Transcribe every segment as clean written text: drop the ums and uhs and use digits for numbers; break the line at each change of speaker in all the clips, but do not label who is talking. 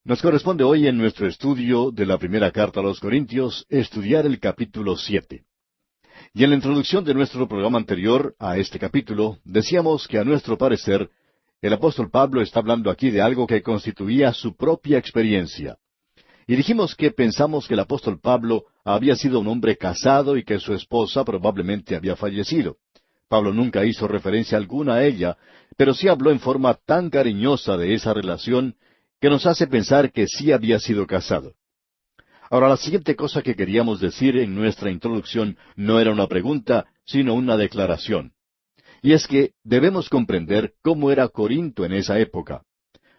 Nos corresponde hoy en nuestro estudio de la primera carta a los Corintios estudiar el capítulo 7. Y en la introducción de nuestro programa anterior a este capítulo, decíamos que a nuestro parecer, el apóstol Pablo está hablando aquí de algo que constituía su propia experiencia. Y dijimos que pensamos que el apóstol Pablo había sido un hombre casado y que su esposa probablemente había fallecido. Pablo nunca hizo referencia alguna a ella, pero sí habló en forma tan cariñosa de esa relación que nos hace pensar que sí había sido casado. Ahora, la siguiente cosa que queríamos decir en nuestra introducción no era una pregunta, sino una declaración. Y es que debemos comprender cómo era Corinto en esa época.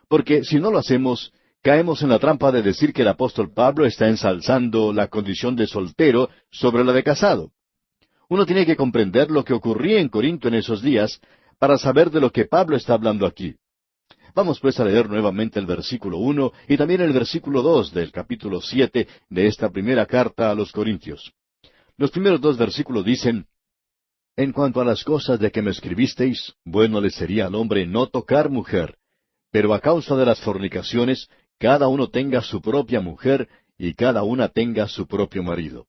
Porque si no lo hacemos, caemos en la trampa de decir que el apóstol Pablo está ensalzando la condición de soltero sobre la de casado. Uno tiene que comprender lo que ocurría en Corinto en esos días para saber de lo que Pablo está hablando aquí. Vamos pues a leer nuevamente el versículo 1 y también el versículo 2 del capítulo 7 de esta primera carta a los Corintios. Los primeros dos versículos dicen: En cuanto a las cosas de que me escribisteis, bueno le sería al hombre no tocar mujer, pero a causa de las fornicaciones, cada uno tenga su propia mujer y cada una tenga su propio marido.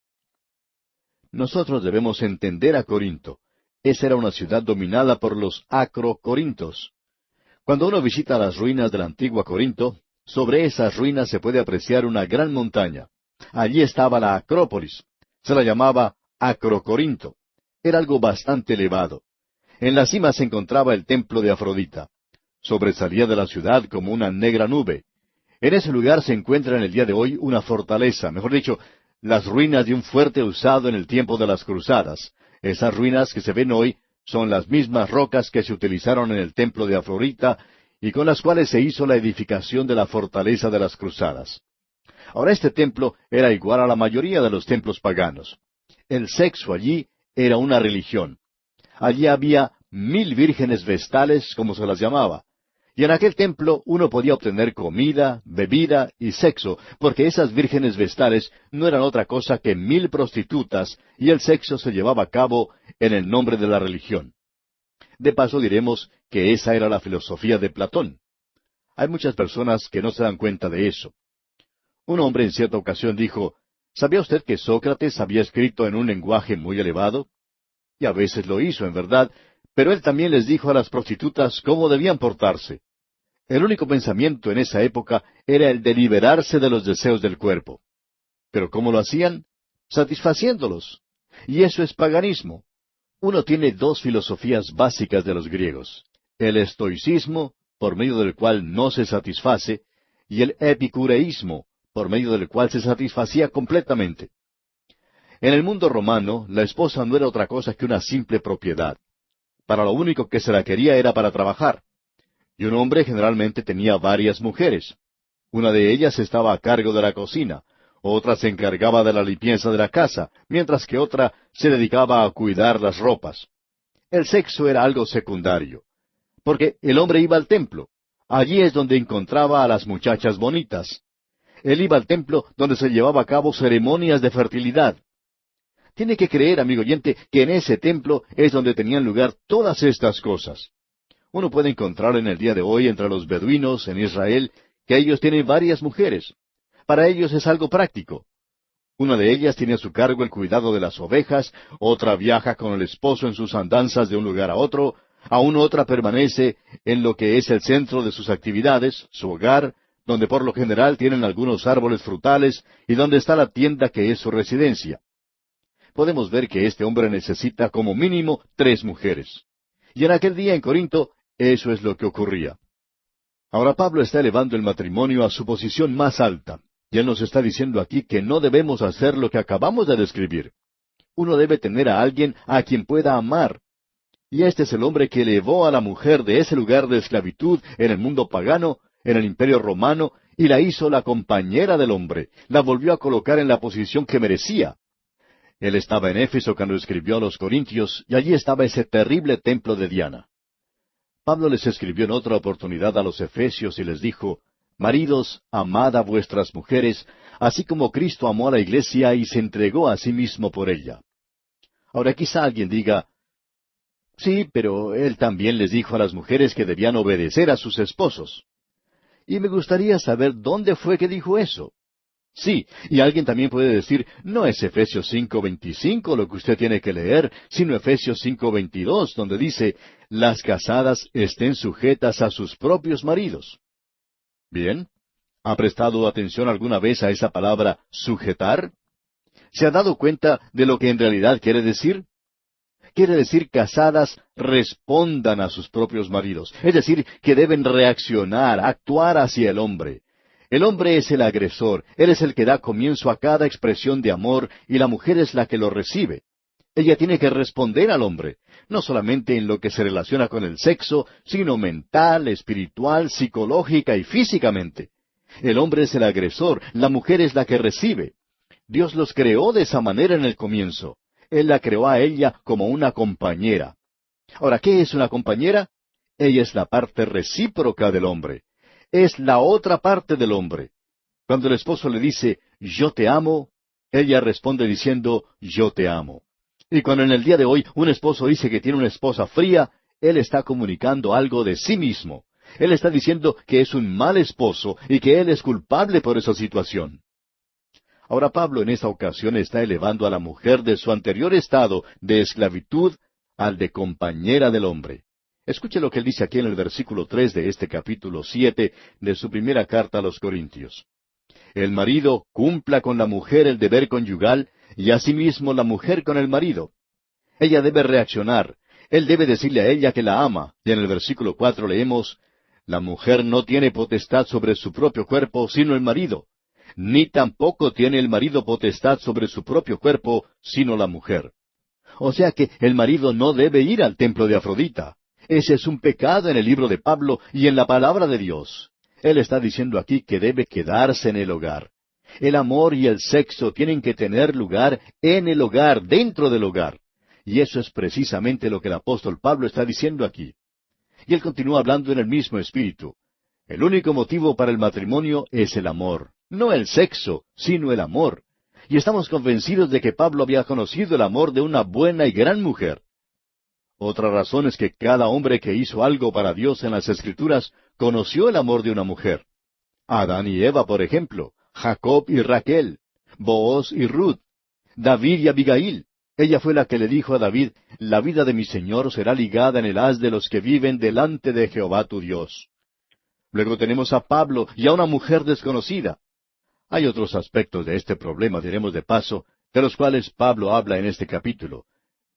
Nosotros debemos entender a Corinto. Esa era una ciudad dominada por los acrocorintos. Cuando uno visita las ruinas de la antigua Corinto, sobre esas ruinas se puede apreciar una gran montaña. Allí estaba la Acrópolis. Se la llamaba Acrocorinto. Era algo bastante elevado. En la cima se encontraba el templo de Afrodita. Sobresalía de la ciudad como una negra nube. En ese lugar se encuentra en el día de hoy una fortaleza, mejor dicho, las ruinas de un fuerte usado en el tiempo de las cruzadas. Esas ruinas que se ven hoy son las mismas rocas que se utilizaron en el templo de Afrodita y con las cuales se hizo la edificación de la fortaleza de las cruzadas. Ahora este templo era igual a la mayoría de los templos paganos. El sexo allí era una religión. Allí había 1000 vírgenes vestales, como se las llamaba. Y en aquel templo uno podía obtener comida, bebida y sexo, porque esas vírgenes vestales no eran otra cosa que 1000 prostitutas, y el sexo se llevaba a cabo en el nombre de la religión. De paso diremos que esa era la filosofía de Platón. Hay muchas personas que no se dan cuenta de eso. Un hombre en cierta ocasión dijo: ¿Sabía usted que Sócrates había escrito en un lenguaje muy elevado? Y a veces lo hizo, en verdad, pero él también les dijo a las prostitutas cómo debían portarse. El único pensamiento en esa época era el de liberarse de los deseos del cuerpo. ¿Pero cómo lo hacían? Satisfaciéndolos. Y eso es paganismo. Uno tiene dos filosofías básicas de los griegos: el estoicismo, por medio del cual no se satisface, y el epicureísmo, por medio del cual se satisfacía completamente. En el mundo romano, la esposa no era otra cosa que una simple propiedad. Para lo único que se la quería era para trabajar. Y un hombre generalmente tenía varias mujeres. Una de ellas estaba a cargo de la cocina, otra se encargaba de la limpieza de la casa, mientras que otra se dedicaba a cuidar las ropas. El sexo era algo secundario, porque el hombre iba al templo. Allí es donde encontraba a las muchachas bonitas. Él iba al templo donde se llevaba a cabo ceremonias de fertilidad. Tiene que creer, amigo oyente, que en ese templo es donde tenían lugar todas estas cosas. Uno puede encontrar en el día de hoy entre los beduinos en Israel que ellos tienen varias mujeres. Para ellos es algo práctico. Una de ellas tiene a su cargo el cuidado de las ovejas, otra viaja con el esposo en sus andanzas de un lugar a otro, aún otra permanece en lo que es el centro de sus actividades, su hogar, donde por lo general tienen algunos árboles frutales y donde está la tienda que es su residencia. Podemos ver que este hombre necesita como mínimo 3 mujeres. Y en aquel día en Corinto, eso es lo que ocurría. Ahora Pablo está elevando el matrimonio a su posición más alta, y él nos está diciendo aquí que no debemos hacer lo que acabamos de describir. Uno debe tener a alguien a quien pueda amar. Y este es el hombre que elevó a la mujer de ese lugar de esclavitud en el mundo pagano, en el imperio romano, y la hizo la compañera del hombre, la volvió a colocar en la posición que merecía. Él estaba en Éfeso cuando escribió a los Corintios, y allí estaba ese terrible templo de Diana. Pablo les escribió en otra oportunidad a los Efesios y les dijo: Maridos, amad a vuestras mujeres, así como Cristo amó a la iglesia y se entregó a sí mismo por ella. Ahora quizá alguien diga: sí, pero él también les dijo a las mujeres que debían obedecer a sus esposos. Y me gustaría saber dónde fue que dijo eso. Sí, y alguien también puede decir, no es Efesios 5:25 lo que usted tiene que leer, sino Efesios 5:22, donde dice, las casadas estén sujetas a sus propios maridos. Bien, ¿ha prestado atención alguna vez a esa palabra sujetar? ¿Se ha dado cuenta de lo que en realidad quiere decir? Quiere decir casadas respondan a sus propios maridos, es decir, que deben reaccionar, actuar hacia el hombre. El hombre es el agresor, él es el que da comienzo a cada expresión de amor y la mujer es la que lo recibe. Ella tiene que responder al hombre, no solamente en lo que se relaciona con el sexo, sino mental, espiritual, psicológica y físicamente. El hombre es el agresor, la mujer es la que recibe. Dios los creó de esa manera en el comienzo. Él la creó a ella como una compañera. Ahora, ¿qué es una compañera? Ella es la parte recíproca del hombre. Es la otra parte del hombre. Cuando el esposo le dice, yo te amo, ella responde diciendo, yo te amo. Y cuando en el día de hoy un esposo dice que tiene una esposa fría, él está comunicando algo de sí mismo. Él está diciendo que es un mal esposo y que él es culpable por esa situación. Ahora Pablo en esta ocasión está elevando a la mujer de su anterior estado de esclavitud al de compañera del hombre. Escuche lo que él dice aquí en el versículo 3 de este capítulo 7 de su primera carta a los Corintios. El marido cumpla con la mujer el deber conyugal y asimismo la mujer con el marido. Ella debe reaccionar. Él debe decirle a ella que la ama. Y en el versículo 4 leemos, la mujer no tiene potestad sobre su propio cuerpo, sino el marido. Ni tampoco tiene el marido potestad sobre su propio cuerpo, sino la mujer. O sea que el marido no debe ir al templo de Afrodita. Ese es un pecado en el libro de Pablo y en la palabra de Dios. Él está diciendo aquí que debe quedarse en el hogar. El amor y el sexo tienen que tener lugar en el hogar, dentro del hogar. Y eso es precisamente lo que el apóstol Pablo está diciendo aquí. Y él continúa hablando en el mismo espíritu. El único motivo para el matrimonio es el amor. No el sexo, sino el amor. Y estamos convencidos de que Pablo había conocido el amor de una buena y gran mujer. Otra razón es que cada hombre que hizo algo para Dios en las Escrituras conoció el amor de una mujer. Adán y Eva, por ejemplo, Jacob y Raquel, Booz y Ruth, David y Abigail. Ella fue la que le dijo a David, la vida de mi Señor será ligada en el haz de los que viven delante de Jehová tu Dios. Luego tenemos a Pablo y a una mujer desconocida. Hay otros aspectos de este problema, diremos de paso, de los cuales Pablo habla en este capítulo.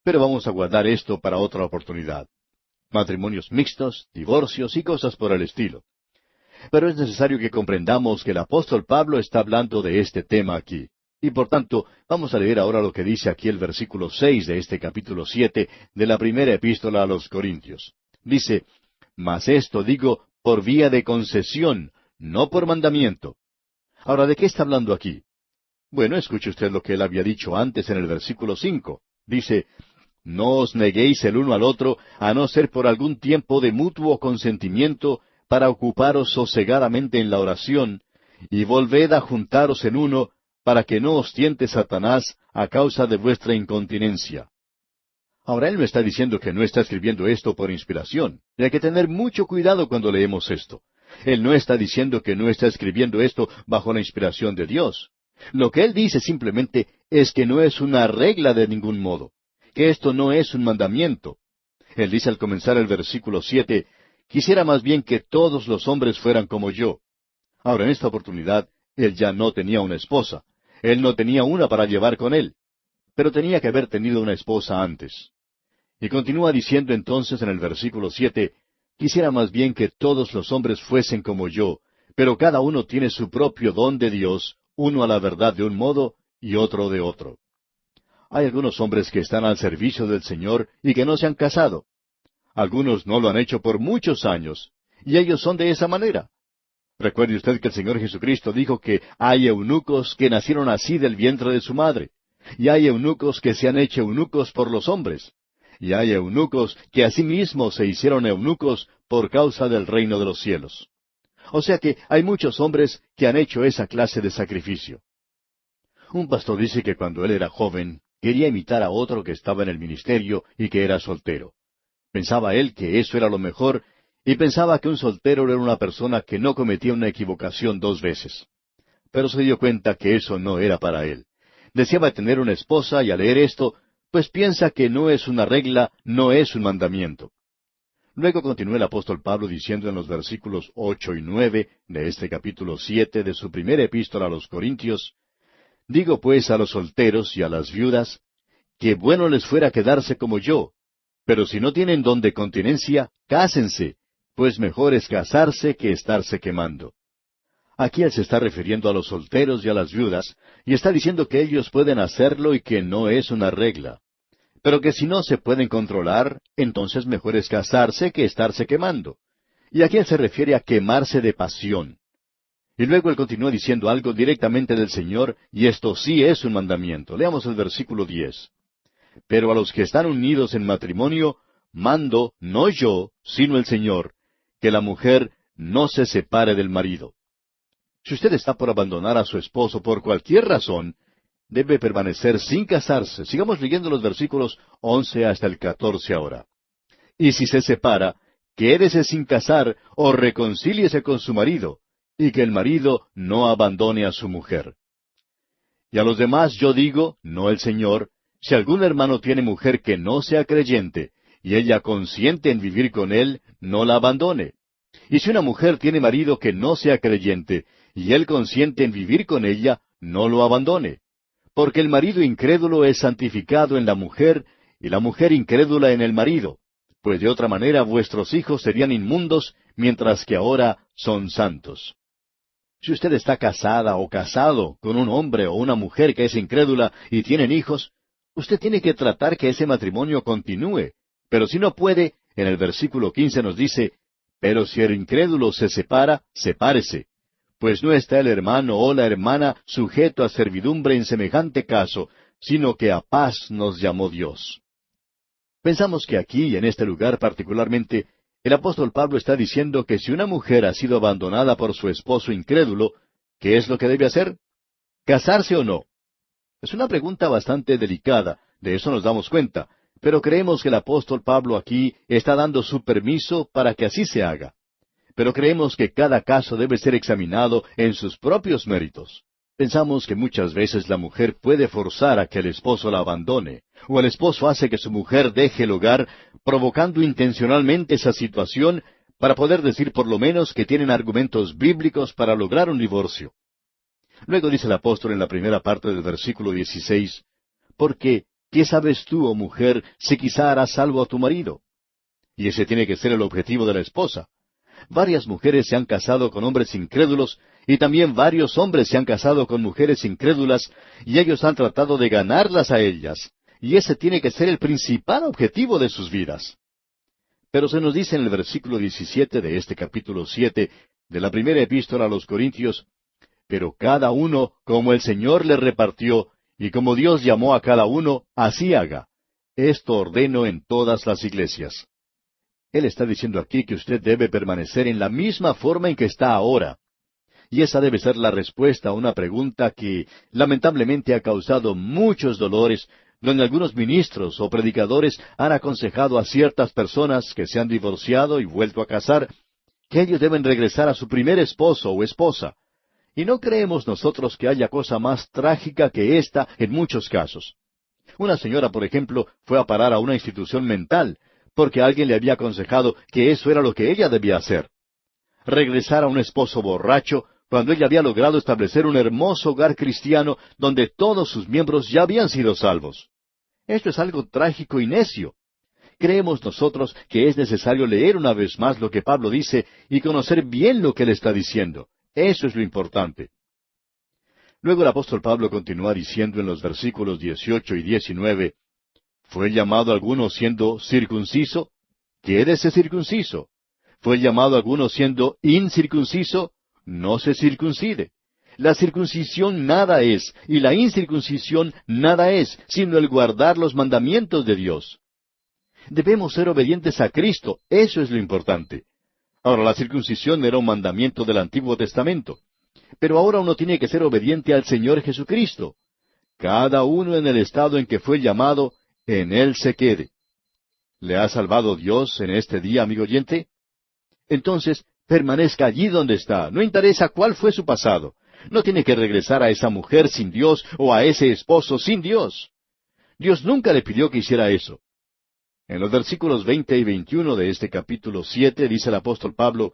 Pero vamos a guardar esto para otra oportunidad. Matrimonios mixtos, divorcios y cosas por el estilo. Pero es necesario que comprendamos que el apóstol Pablo está hablando de este tema aquí. Y por tanto, vamos a leer ahora lo que dice aquí el versículo 6 de este capítulo 7 de la primera epístola a los Corintios. Dice, mas esto digo por vía de concesión, no por mandamiento. Ahora, ¿de qué está hablando aquí? Bueno, escuche usted lo que él había dicho antes en el versículo 5. Dice, no os neguéis el uno al otro, a no ser por algún tiempo de mutuo consentimiento, para ocuparos sosegadamente en la oración, y volved a juntaros en uno, para que no os tiente Satanás a causa de vuestra incontinencia. Ahora él no está diciendo que no está escribiendo esto por inspiración. Y hay que tener mucho cuidado cuando leemos esto. Él no está diciendo que no está escribiendo esto bajo la inspiración de Dios. Lo que él dice simplemente es que no es una regla de ningún modo, que esto no es un mandamiento. Él dice al comenzar el versículo 7, quisiera más bien que todos los hombres fueran como yo. Ahora, en esta oportunidad, él ya no tenía una esposa. Él no tenía una para llevar con él. Pero tenía que haber tenido una esposa antes. Y continúa diciendo entonces en el versículo 7, quisiera más bien que todos los hombres fuesen como yo, pero cada uno tiene su propio don de Dios, uno a la verdad de un modo y otro de otro. Hay algunos hombres que están al servicio del Señor y que no se han casado. Algunos no lo han hecho por muchos años, y ellos son de esa manera. Recuerde usted que el Señor Jesucristo dijo que hay eunucos que nacieron así del vientre de su madre, y hay eunucos que se han hecho eunucos por los hombres, y hay eunucos que asimismo se hicieron eunucos por causa del reino de los cielos. O sea que hay muchos hombres que han hecho esa clase de sacrificio. Un pastor dice que cuando él era joven, quería imitar a otro que estaba en el ministerio y que era soltero. Pensaba él que eso era lo mejor, y pensaba que un soltero era una persona que no cometía una equivocación 2 veces. Pero se dio cuenta que eso no era para él. Deseaba tener una esposa y al leer esto, pues piensa que no es una regla, no es un mandamiento. Luego continúa el apóstol Pablo diciendo en los versículos 8 y 9 de este capítulo 7 de su primera epístola a los Corintios: Digo pues a los solteros y a las viudas, que bueno les fuera quedarse como yo, pero si no tienen don de continencia, cásense, pues mejor es casarse que estarse quemando. Aquí él se está refiriendo a los solteros y a las viudas, y está diciendo que ellos pueden hacerlo y que no es una regla. Pero que si no se pueden controlar, entonces mejor es casarse que estarse quemando. Y aquí él se refiere a quemarse de pasión. Y luego él continúa diciendo algo directamente del Señor, y esto sí es un mandamiento. Leamos el versículo 10. Pero a los que están unidos en matrimonio, mando, no yo, sino el Señor, que la mujer no se separe del marido. Si usted está por abandonar a su esposo por cualquier razón, debe permanecer sin casarse. Sigamos leyendo los versículos 11 hasta el 14 ahora. Y si se separa, quédese sin casar o reconcíliese con su marido, y que el marido no abandone a su mujer. Y a los demás yo digo, no el Señor, si algún hermano tiene mujer que no sea creyente, y ella consiente en vivir con él, no la abandone. Y si una mujer tiene marido que no sea creyente, y él consiente en vivir con ella, no lo abandone. Porque el marido incrédulo es santificado en la mujer, y la mujer incrédula en el marido, pues de otra manera vuestros hijos serían inmundos, mientras que ahora son santos. Si usted está casada o casado con un hombre o una mujer que es incrédula y tienen hijos, usted tiene que tratar que ese matrimonio continúe. Pero si no puede, en el versículo 15 nos dice: Pero si el incrédulo se separa, sepárese. Pues no está el hermano o la hermana sujeto a servidumbre en semejante caso, sino que a paz nos llamó Dios. Pensamos que aquí, en este lugar particularmente, el apóstol Pablo está diciendo que si una mujer ha sido abandonada por su esposo incrédulo, ¿qué es lo que debe hacer? ¿Casarse o no? Es una pregunta bastante delicada, de eso nos damos cuenta, pero creemos que el apóstol Pablo aquí está dando su permiso para que así se haga. Pero creemos que cada caso debe ser examinado en sus propios méritos. Pensamos que muchas veces la mujer puede forzar a que el esposo la abandone, o el esposo hace que su mujer deje el hogar, provocando intencionalmente esa situación para poder decir por lo menos que tienen argumentos bíblicos para lograr un divorcio. Luego dice el apóstol en la primera parte del versículo 16, porque, ¿qué sabes tú, oh mujer, si quizá harás salvo a tu marido? Y ese tiene que ser el objetivo de la esposa. Varias mujeres se han casado con hombres incrédulos y también varios hombres se han casado con mujeres incrédulas y ellos han tratado de ganarlas a ellas. Y ese tiene que ser el principal objetivo de sus vidas. Pero se nos dice en el versículo 17 de este capítulo 7 de la primera epístola a los Corintios: Pero cada uno, como el Señor le repartió, y como Dios llamó a cada uno, así haga. Esto ordeno en todas las iglesias. Él está diciendo aquí que usted debe permanecer en la misma forma en que está ahora. Y esa debe ser la respuesta a una pregunta que lamentablemente ha causado muchos dolores, donde algunos ministros o predicadores han aconsejado a ciertas personas que se han divorciado y vuelto a casar, que ellos deben regresar a su primer esposo o esposa. Y no creemos nosotros que haya cosa más trágica que esta en muchos casos. Una señora, por ejemplo, fue a parar a una institución mental, porque alguien le había aconsejado que eso era lo que ella debía hacer. Regresar a un esposo borracho cuando ella había logrado establecer un hermoso hogar cristiano donde todos sus miembros ya habían sido salvos. Esto es algo trágico y necio. Creemos nosotros que es necesario leer una vez más lo que Pablo dice y conocer bien lo que él está diciendo. Eso es lo importante. Luego el apóstol Pablo continúa diciendo en los versículos 18 y 19, ¿Fue llamado alguno siendo circunciso? Quédese circunciso. ¿Fue llamado alguno siendo incircunciso? No se circuncide. La circuncisión nada es, y la incircuncisión nada es, sino el guardar los mandamientos de Dios. Debemos ser obedientes a Cristo, eso es lo importante. Ahora, la circuncisión era un mandamiento del Antiguo Testamento, pero ahora uno tiene que ser obediente al Señor Jesucristo. Cada uno en el estado en que fue llamado, en él se quede. ¿Le ha salvado Dios en este día, amigo oyente? entonces permanezca allí donde está. No interesa cuál fue su pasado. No tiene que regresar a esa mujer sin Dios o a ese esposo sin Dios. Dios nunca le pidió que hiciera eso. En los versículos 20 y 21 de este capítulo 7 dice el apóstol Pablo,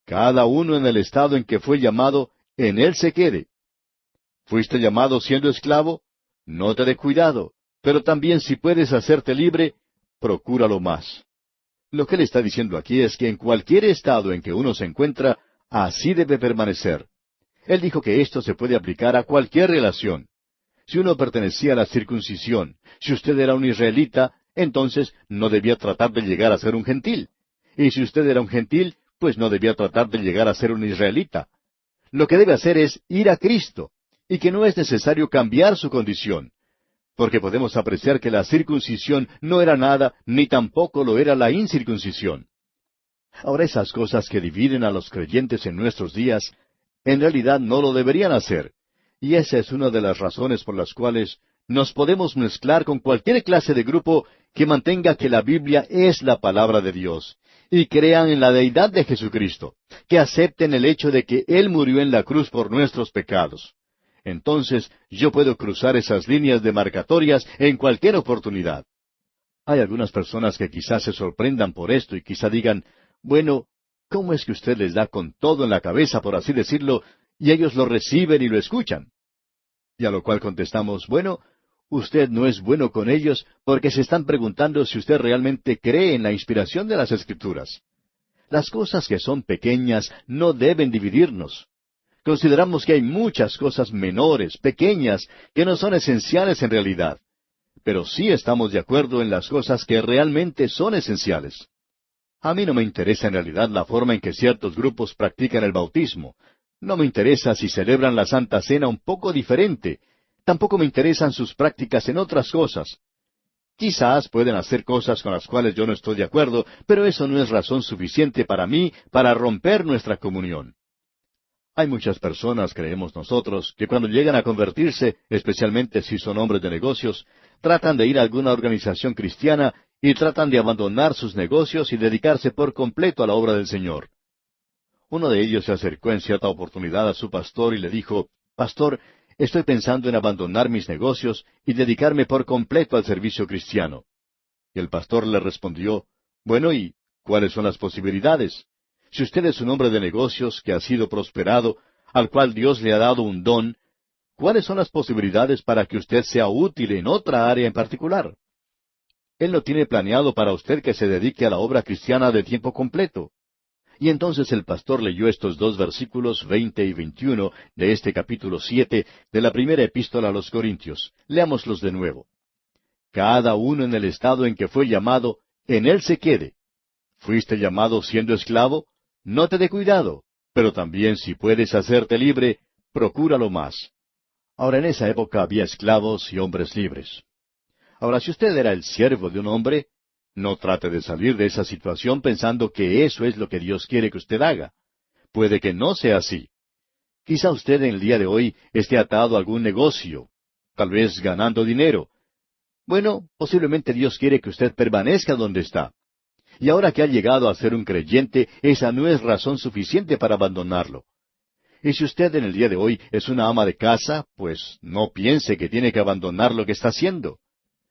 cada uno en el estado en que fue llamado, en él se quede. ¿Fuiste llamado siendo esclavo? No te dé cuidado, pero también si puedes hacerte libre, procúralo más. Lo que él está diciendo aquí es que en cualquier estado en que uno se encuentra, así debe permanecer. Él dijo que esto se puede aplicar a cualquier relación. Si uno pertenecía a la circuncisión, si usted era un israelita, entonces no debía tratar de llegar a ser un gentil. Y si usted era un gentil, pues no debía tratar de llegar a ser un israelita. Lo que debe hacer es ir a Cristo, y que no es necesario cambiar su condición, porque podemos apreciar que la circuncisión no era nada, ni tampoco lo era la incircuncisión. Ahora esas cosas que dividen a los creyentes en nuestros días, en realidad no lo deberían hacer, y esa es una de las razones por las cuales nos podemos mezclar con cualquier clase de grupo que mantenga que la Biblia es la palabra de Dios, y crean en la deidad de Jesucristo, que acepten el hecho de que Él murió en la cruz por nuestros pecados. Entonces yo puedo cruzar esas líneas demarcatorias en cualquier oportunidad. Hay algunas personas que quizás se sorprendan por esto y quizá digan, bueno, ¿cómo es que usted les da con todo en la cabeza, por así decirlo, y ellos lo reciben y lo escuchan? Y a lo cual contestamos, bueno, usted no es bueno con ellos porque se están preguntando si usted realmente cree en la inspiración de las Escrituras. Las cosas que son pequeñas no deben dividirnos. Consideramos que hay muchas cosas menores, pequeñas, que no son esenciales en realidad. Pero sí estamos de acuerdo en las cosas que realmente son esenciales. A mí no me interesa en realidad la forma en que ciertos grupos practican el bautismo. No me interesa si celebran la Santa Cena un poco diferente. Tampoco me interesan sus prácticas en otras cosas. Quizás pueden hacer cosas con las cuales yo no estoy de acuerdo, pero eso no es razón suficiente para mí para romper nuestra comunión. Hay muchas personas, creemos nosotros, que cuando llegan a convertirse, especialmente si son hombres de negocios, tratan de ir a alguna organización cristiana y tratan de abandonar sus negocios y dedicarse por completo a la obra del Señor. Uno de ellos se acercó en cierta oportunidad a su pastor y le dijo, «Pastor, estoy pensando en abandonar mis negocios y dedicarme por completo al servicio cristiano». Y el pastor le respondió, «Bueno, ¿y cuáles son las posibilidades? Si usted es un hombre de negocios que ha sido prosperado, al cual Dios le ha dado un don, ¿cuáles son las posibilidades para que usted sea útil en otra área en particular? Él no tiene planeado para usted que se dedique a la obra cristiana de tiempo completo». Y entonces el pastor leyó estos dos versículos 20 y 21 de este capítulo 7 de la primera epístola a los Corintios. Leámoslos de nuevo. Cada uno en el estado en que fue llamado, en él se quede. ¿Fuiste llamado siendo esclavo? No te dé cuidado, pero también si puedes hacerte libre, procúralo más. Ahora en esa época había esclavos y hombres libres. Ahora si usted era el siervo de un hombre, no trate de salir de esa situación pensando que eso es lo que Dios quiere que usted haga. Puede que no sea así. Quizá usted en el día de hoy esté atado a algún negocio, tal vez ganando dinero. Bueno, posiblemente Dios quiere que usted permanezca donde está. Y ahora que ha llegado a ser un creyente, esa no es razón suficiente para abandonarlo. Y si usted en el día de hoy es una ama de casa, pues no piense que tiene que abandonar lo que está haciendo.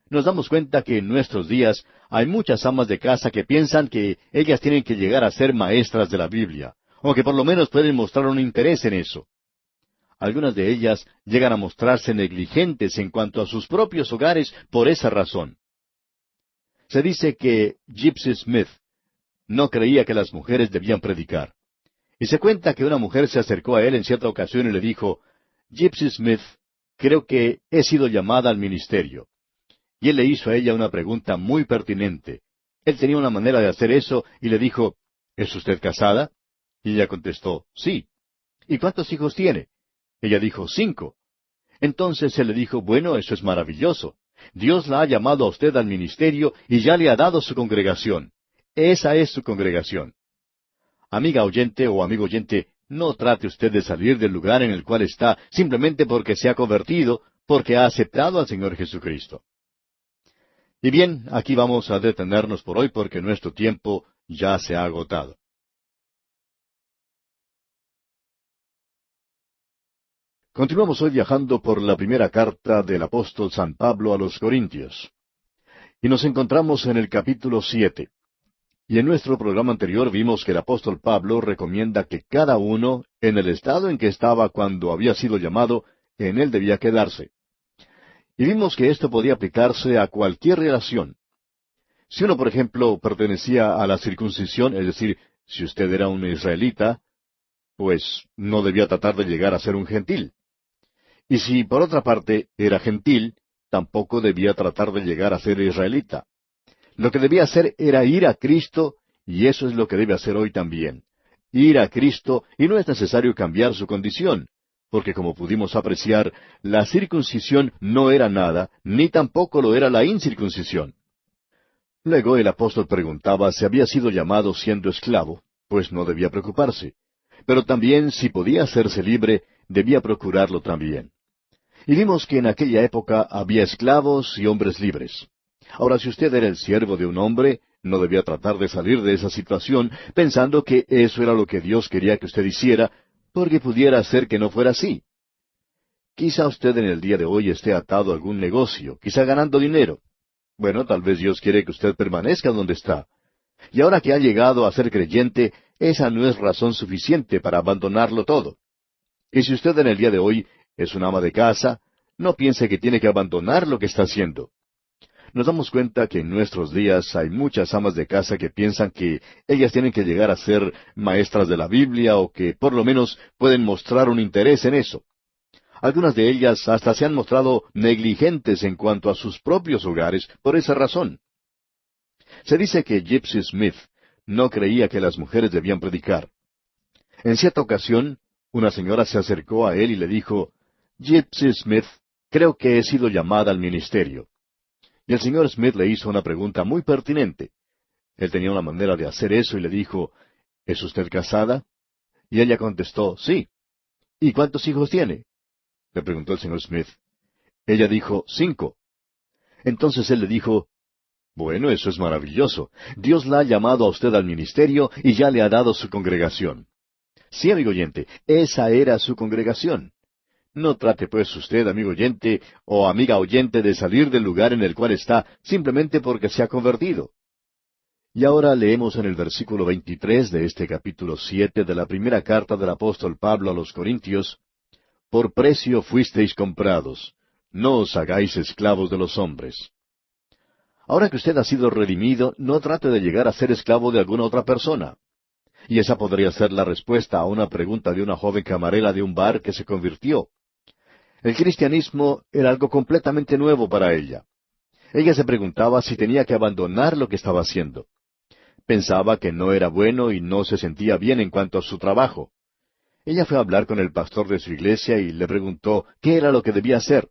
Nos damos cuenta que en nuestros días hay muchas amas de casa que piensan que ellas tienen que llegar a ser maestras de la Biblia, o que por lo menos pueden mostrar un interés en eso. Algunas de ellas llegan a mostrarse negligentes en cuanto a sus propios hogares por esa razón. Se dice que Gypsy Smith no creía que las mujeres debían predicar. Y se cuenta que una mujer se acercó a él en cierta ocasión y le dijo, «Gypsy Smith, creo que he sido llamada al ministerio». Y él le hizo a ella una pregunta muy pertinente. Él tenía una manera de hacer eso y le dijo, «¿Es usted casada?» Y ella contestó, «Sí». «¿Y cuántos hijos tiene?» Ella dijo, «5». Entonces él le dijo, «Bueno, eso es maravilloso. Dios la ha llamado a usted al ministerio y ya le ha dado su congregación. Esa es su congregación». Amiga oyente o amigo oyente, no trate usted de salir del lugar en el cual está simplemente porque se ha convertido, porque ha aceptado al Señor Jesucristo. Y bien, aquí vamos a detenernos por hoy porque nuestro tiempo ya se ha agotado. Continuamos hoy viajando por la primera carta del apóstol San Pablo a los Corintios. Y nos encontramos en el capítulo 7. Y en nuestro programa anterior vimos que el apóstol Pablo recomienda que cada uno, en el estado en que estaba cuando había sido llamado, en él debía quedarse. Y vimos que esto podía aplicarse a cualquier relación. Si uno, por ejemplo, pertenecía a la circuncisión, es decir, si usted era un israelita, pues no debía tratar de llegar a ser un gentil. Y si, por otra parte, era gentil, tampoco debía tratar de llegar a ser israelita. Lo que debía hacer era ir a Cristo, y eso es lo que debe hacer hoy también. Ir a Cristo, y no es necesario cambiar su condición, porque como pudimos apreciar, la circuncisión no era nada, ni tampoco lo era la incircuncisión. Luego el apóstol preguntaba si había sido llamado siendo esclavo, pues no debía preocuparse. Pero también, si podía hacerse libre, debía procurarlo también. Y vimos que en aquella época había esclavos y hombres libres. Ahora, si usted era el siervo de un hombre, no debía tratar de salir de esa situación pensando que eso era lo que Dios quería que usted hiciera, porque pudiera ser que no fuera así. Quizá usted en el día de hoy esté atado a algún negocio, quizá ganando dinero. Bueno, tal vez Dios quiere que usted permanezca donde está. Y ahora que ha llegado a ser creyente, esa no es razón suficiente para abandonarlo todo. Y si usted en el día de hoy es una ama de casa, no piense que tiene que abandonar lo que está haciendo. Nos damos cuenta que en nuestros días hay muchas amas de casa que piensan que ellas tienen que llegar a ser maestras de la Biblia o que por lo menos pueden mostrar un interés en eso. Algunas de ellas hasta se han mostrado negligentes en cuanto a sus propios hogares por esa razón. Se dice que Gypsy Smith no creía que las mujeres debían predicar. En cierta ocasión, una señora se acercó a él y le dijo, «Gypsy Smith, creo que he sido llamada al ministerio». Y el señor Smith le hizo una pregunta muy pertinente. Él tenía una manera de hacer eso y le dijo, «¿Es usted casada?» Y ella contestó, «Sí». «¿Y cuántos hijos tiene?», le preguntó el señor Smith. Ella dijo, «5». Entonces él le dijo, «Bueno, eso es maravilloso. Dios la ha llamado a usted al ministerio y ya le ha dado su congregación». Sí, amigo oyente, esa era su congregación. No trate pues usted, amigo oyente o amiga oyente, de salir del lugar en el cual está simplemente porque se ha convertido. Y ahora leemos en el versículo 23 de este capítulo 7 de la primera carta del apóstol Pablo a los Corintios, «Por precio fuisteis comprados, no os hagáis esclavos de los hombres». Ahora que usted ha sido redimido, no trate de llegar a ser esclavo de alguna otra persona. Y esa podría ser la respuesta a una pregunta de una joven camarera de un bar que se convirtió. El cristianismo era algo completamente nuevo para ella. Ella se preguntaba si tenía que abandonar lo que estaba haciendo. Pensaba que no era bueno y no se sentía bien en cuanto a su trabajo. Ella fue a hablar con el pastor de su iglesia y le preguntó qué era lo que debía hacer.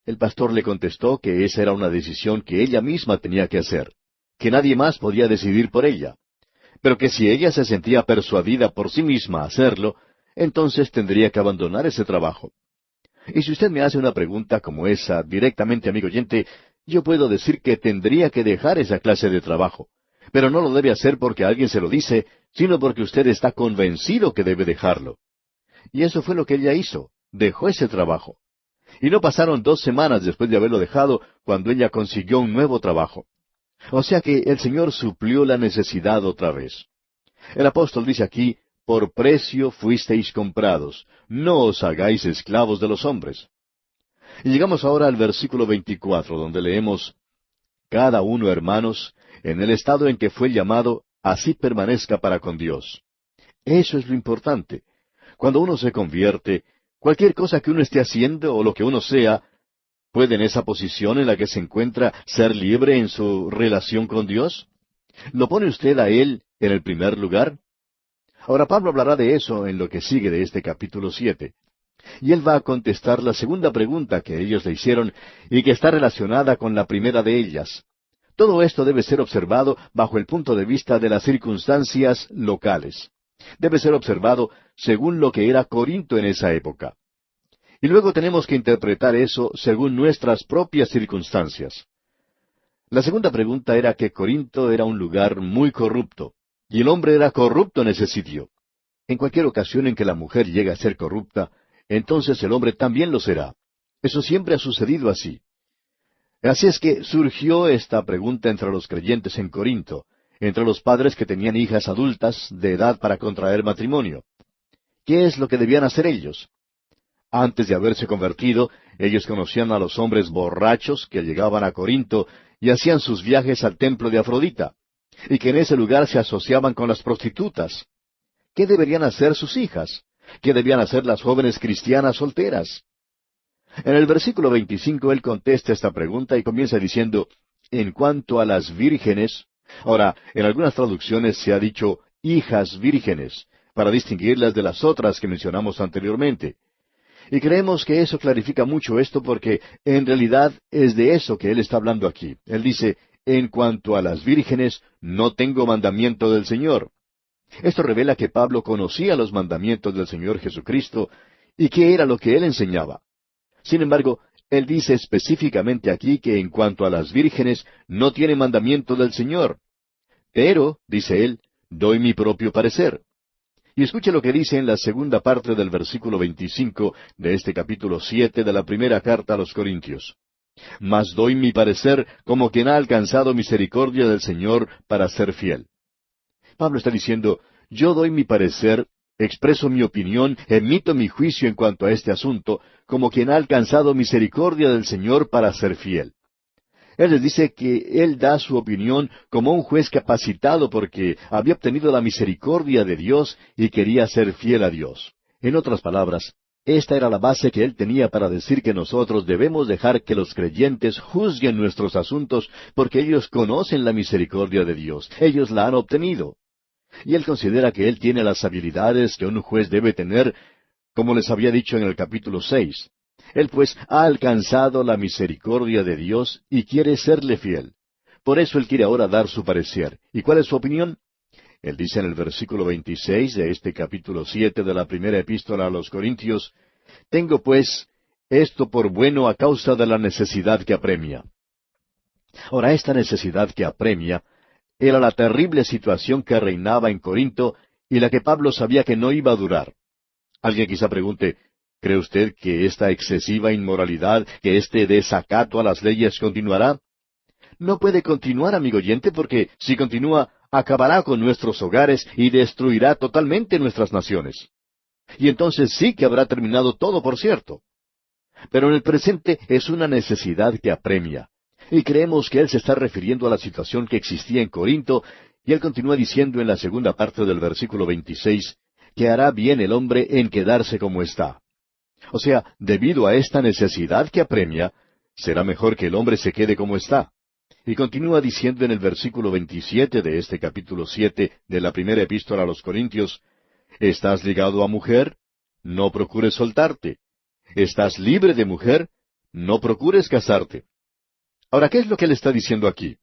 El pastor le contestó que esa era una decisión que ella misma tenía que hacer, que nadie más podía decidir por ella, pero que si ella se sentía persuadida por sí misma a hacerlo, entonces tendría que abandonar ese trabajo. Y si usted me hace una pregunta como esa directamente, amigo oyente, yo puedo decir que tendría que dejar esa clase de trabajo. Pero no lo debe hacer porque alguien se lo dice, sino porque usted está convencido que debe dejarlo. Y eso fue lo que ella hizo. Dejó ese trabajo. Y no pasaron 2 semanas después de haberlo dejado cuando ella consiguió un nuevo trabajo. O sea que el Señor suplió la necesidad otra vez. El apóstol dice aquí, «Por precio fuisteis comprados, no os hagáis esclavos de los hombres». Y llegamos ahora al versículo 24, donde leemos, «Cada uno, hermanos, en el estado en que fue llamado, así permanezca para con Dios». Eso es lo importante. Cuando uno se convierte, cualquier cosa que uno esté haciendo o lo que uno sea, ¿puede en esa posición en la que se encuentra ser libre en su relación con Dios? ¿Lo pone usted a Él en el primer lugar? Ahora Pablo hablará de eso en lo que sigue de este capítulo 7. Y él va a contestar la segunda pregunta que ellos le hicieron y que está relacionada con la primera de ellas. Todo esto debe ser observado bajo el punto de vista de las circunstancias locales. Debe ser observado según lo que era Corinto en esa época. Y luego tenemos que interpretar eso según nuestras propias circunstancias. La segunda pregunta era que Corinto era un lugar muy corrupto, y el hombre era corrupto en ese sitio. En cualquier ocasión en que la mujer llega a ser corrupta, entonces el hombre también lo será. Eso siempre ha sucedido así. Así es que surgió esta pregunta entre los creyentes en Corinto, entre los padres que tenían hijas adultas de edad para contraer matrimonio. ¿Qué es lo que debían hacer ellos? Antes de haberse convertido, ellos conocían a los hombres borrachos que llegaban a Corinto y hacían sus viajes al templo de Afrodita, y que en ese lugar se asociaban con las prostitutas. ¿Qué deberían hacer sus hijas? ¿Qué debían hacer las jóvenes cristianas solteras? En el versículo 25 él contesta esta pregunta y comienza diciendo, en cuanto a las vírgenes. Ahora, en algunas traducciones se ha dicho hijas vírgenes, para distinguirlas de las otras que mencionamos anteriormente. Y creemos que eso clarifica mucho esto porque en realidad es de eso que él está hablando aquí. Él dice, en cuanto a las vírgenes, no tengo mandamiento del Señor. Esto revela que Pablo conocía los mandamientos del Señor Jesucristo y qué era lo que él enseñaba. Sin embargo, él dice específicamente aquí que en cuanto a las vírgenes no tiene mandamiento del Señor. Pero, dice él, doy mi propio parecer. Y escuche lo que dice en la segunda parte del versículo 25 de este capítulo 7 de la primera carta a los Corintios. Mas doy mi parecer como quien ha alcanzado misericordia del Señor para ser fiel. Pablo está diciendo, yo doy mi parecer, expreso mi opinión, emito mi juicio en cuanto a este asunto, como quien ha alcanzado misericordia del Señor para ser fiel. Él les dice que él da su opinión como un juez capacitado porque había obtenido la misericordia de Dios y quería ser fiel a Dios. En otras palabras, esta era la base que él tenía para decir que nosotros debemos dejar que los creyentes juzguen nuestros asuntos porque ellos conocen la misericordia de Dios, ellos la han obtenido. Y él considera que él tiene las habilidades que un juez debe tener, como les había dicho en el capítulo 6. Él pues ha alcanzado la misericordia de Dios y quiere serle fiel. Por eso él quiere ahora dar su parecer. ¿Y cuál es su opinión? Él dice en el versículo 26 de este capítulo 7 de la primera epístola a los Corintios, tengo pues esto por bueno a causa de la necesidad que apremia. Ahora, esta necesidad que apremia era la terrible situación que reinaba en Corinto y la que Pablo sabía que no iba a durar. Alguien quizá pregunte, ¿cree usted que esta excesiva inmoralidad, que este desacato a las leyes continuará? No puede continuar, amigo oyente, porque si continúa, acabará con nuestros hogares y destruirá totalmente nuestras naciones. Y entonces sí que habrá terminado todo, por cierto. Pero en el presente es una necesidad que apremia. Y creemos que él se está refiriendo a la situación que existía en Corinto, y él continúa diciendo en la segunda parte del versículo 26, que hará bien el hombre en quedarse como está. O sea, debido a esta necesidad que apremia, será mejor que el hombre se quede como está. Y continúa diciendo en el versículo 27 de este capítulo 7 de la primera epístola a los Corintios, ¿estás ligado a mujer? No procures soltarte. ¿Estás libre de mujer? No procures casarte. Ahora, ¿qué es lo que él está diciendo aquí?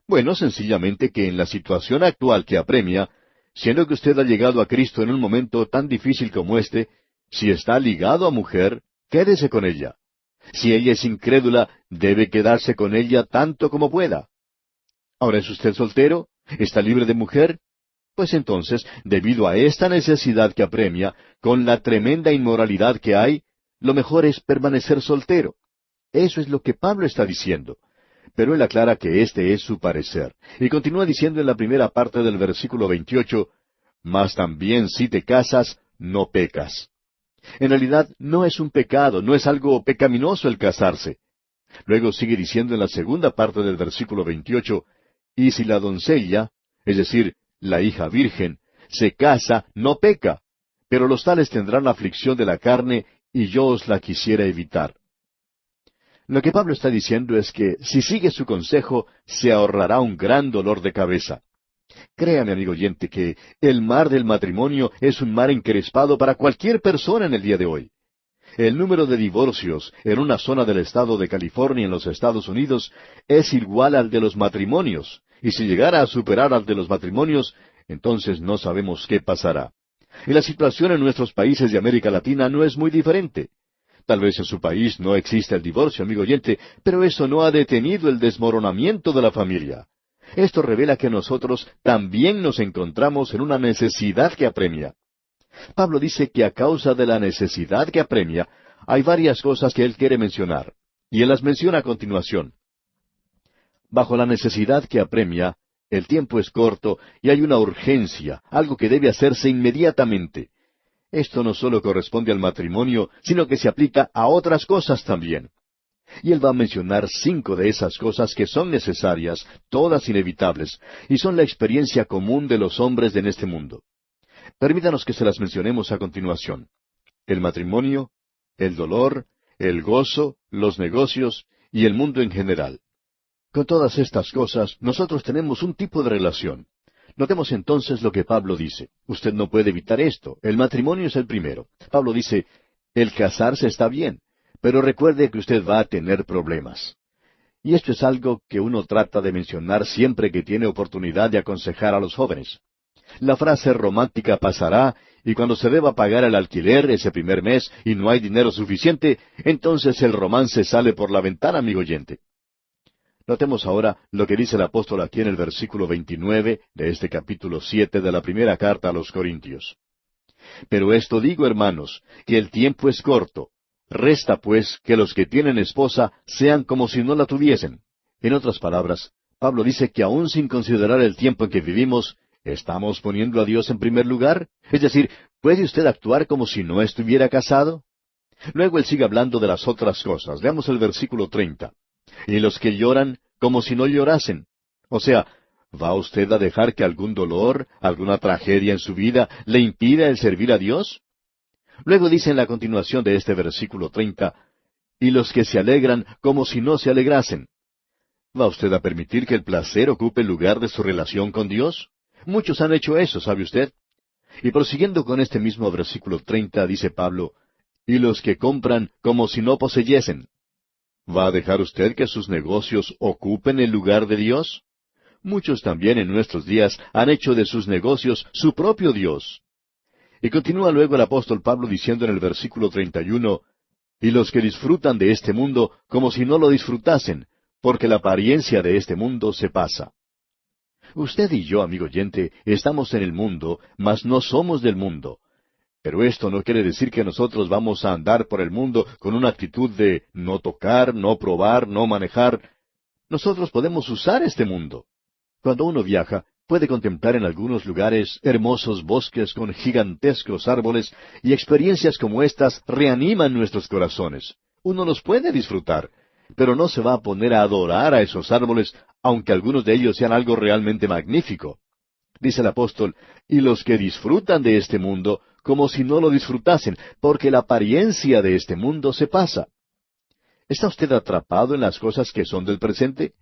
Bueno, sencillamente que en la situación actual que apremia, siendo que usted ha llegado a Cristo en un momento tan difícil como este, si está ligado a mujer, quédese con ella. Si ella es incrédula, debe quedarse con ella tanto como pueda. Ahora, ¿es usted soltero? ¿Está libre de mujer? Pues entonces, debido a esta necesidad que apremia, con la tremenda inmoralidad que hay, lo mejor es permanecer soltero. Eso es lo que Pablo está diciendo. Pero él aclara que este es su parecer. Y continúa diciendo en la primera parte del versículo 28, mas también si te casas, no pecas. En realidad no es un pecado, no es algo pecaminoso el casarse. Luego sigue diciendo en la segunda parte del versículo 28, y si la doncella, es decir, la hija virgen, se casa, no peca, pero los tales tendrán la aflicción de la carne, y yo os la quisiera evitar. Lo que Pablo está diciendo es que si sigue su consejo, se ahorrará un gran dolor de cabeza. Créame, amigo oyente, que el mar del matrimonio es un mar encrespado para cualquier persona en el día de hoy. El número de divorcios en una zona del estado de California en los Estados Unidos es igual al de los matrimonios, y si llegara a superar al de los matrimonios, entonces no sabemos qué pasará. Y la situación en nuestros países de América Latina no es muy diferente. Tal vez en su país no existe el divorcio, amigo oyente, pero eso no ha detenido el desmoronamiento de la familia. Esto revela que nosotros también nos encontramos en una necesidad que apremia. Pablo dice que a causa de la necesidad que apremia, hay varias cosas que él quiere mencionar, y él las menciona a continuación. Bajo la necesidad que apremia, el tiempo es corto y hay una urgencia, algo que debe hacerse inmediatamente. Esto no solo corresponde al matrimonio, sino que se aplica a otras cosas también. Y él va a mencionar 5 de esas cosas que son necesarias, todas inevitables, y son la experiencia común de los hombres en este mundo. Permítanos que se las mencionemos a continuación. El matrimonio, el dolor, el gozo, los negocios y el mundo en general. Con todas estas cosas, nosotros tenemos un tipo de relación. Notemos entonces lo que Pablo dice. Usted no puede evitar esto. El matrimonio es el primero. Pablo dice, el casarse está bien, pero recuerde que usted va a tener problemas. Y esto es algo que uno trata de mencionar siempre que tiene oportunidad de aconsejar a los jóvenes. La frase romántica pasará, y cuando se deba pagar el alquiler ese primer mes y no hay dinero suficiente, entonces el romance sale por la ventana, amigo oyente. Notemos ahora lo que dice el apóstol aquí en el versículo 29 de este capítulo 7 de la primera carta a los Corintios. Pero esto digo, hermanos, que el tiempo es corto. Resta, pues, que los que tienen esposa sean como si no la tuviesen. En otras palabras, Pablo dice que aún sin considerar el tiempo en que vivimos, ¿estamos poniendo a Dios en primer lugar? Es decir, ¿puede usted actuar como si no estuviera casado? Luego él sigue hablando de las otras cosas. Veamos el versículo 30. Y los que lloran, como si no llorasen. O sea, ¿va usted a dejar que algún dolor, alguna tragedia en su vida le impida el servir a Dios? Luego dice en la continuación de este versículo 30, y los que se alegran, como si no se alegrasen. ¿Va usted a permitir que el placer ocupe el lugar de su relación con Dios? Muchos han hecho eso, ¿sabe usted? Y prosiguiendo con este mismo versículo 30, dice Pablo, y los que compran, como si no poseyesen. ¿Va a dejar usted que sus negocios ocupen el lugar de Dios? Muchos también en nuestros días han hecho de sus negocios su propio Dios. Y continúa luego el apóstol Pablo diciendo en el versículo 31, y los que disfrutan de este mundo como si no lo disfrutasen, porque la apariencia de este mundo se pasa. Usted y yo, amigo oyente, estamos en el mundo, mas no somos del mundo. Pero esto no quiere decir que nosotros vamos a andar por el mundo con una actitud de no tocar, no probar, no manejar. Nosotros podemos usar este mundo. Cuando uno viaja, puede contemplar en algunos lugares hermosos bosques con gigantescos árboles, y experiencias como estas reaniman nuestros corazones. Uno los puede disfrutar, pero no se va a poner a adorar a esos árboles, aunque algunos de ellos sean algo realmente magnífico. Dice el apóstol, y los que disfrutan de este mundo, como si no lo disfrutasen, porque la apariencia de este mundo se pasa. ¿Está usted atrapado en las cosas que son del presente?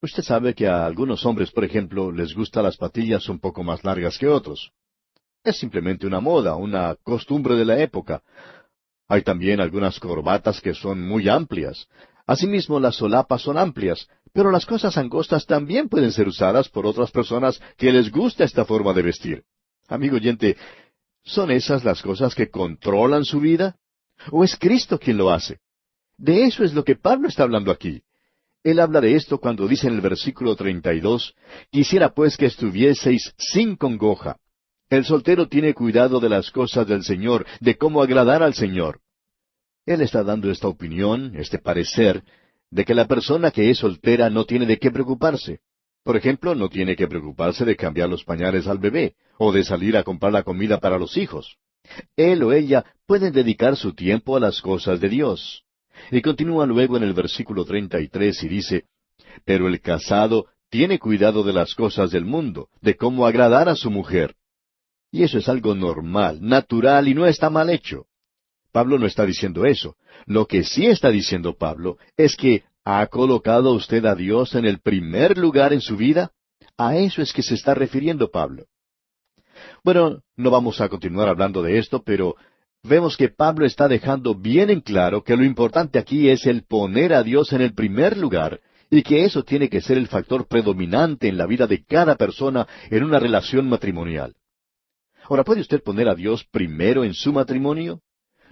Usted sabe que a algunos hombres, por ejemplo, les gustan las patillas un poco más largas que otros. Es simplemente una moda, una costumbre de la época. Hay también algunas corbatas que son muy amplias. Asimismo, las solapas son amplias, pero las cosas angostas también pueden ser usadas por otras personas que les gusta esta forma de vestir. Amigo oyente, ¿son esas las cosas que controlan su vida? ¿O es Cristo quien lo hace? De eso es lo que Pablo está hablando aquí. Él habla de esto cuando dice en el versículo 32, quisiera pues que estuvieseis sin congoja. El soltero tiene cuidado de las cosas del Señor, de cómo agradar al Señor. Él está dando esta opinión, este parecer, de que la persona que es soltera no tiene de qué preocuparse. Por ejemplo, no tiene que preocuparse de cambiar los pañales al bebé, o de salir a comprar la comida para los hijos. Él o ella pueden dedicar su tiempo a las cosas de Dios. Y continúa luego en el versículo 33 y dice, pero el casado tiene cuidado de las cosas del mundo, de cómo agradar a su mujer. Y eso es algo normal, natural, y no está mal hecho. Pablo no está diciendo eso. Lo que sí está diciendo Pablo es que ¿ha colocado usted a Dios en el primer lugar en su vida? A eso es que se está refiriendo Pablo. Bueno, no vamos a continuar hablando de esto, pero vemos que Pablo está dejando bien en claro que lo importante aquí es el poner a Dios en el primer lugar, y que eso tiene que ser el factor predominante en la vida de cada persona en una relación matrimonial. Ahora, ¿puede usted poner a Dios primero en su matrimonio?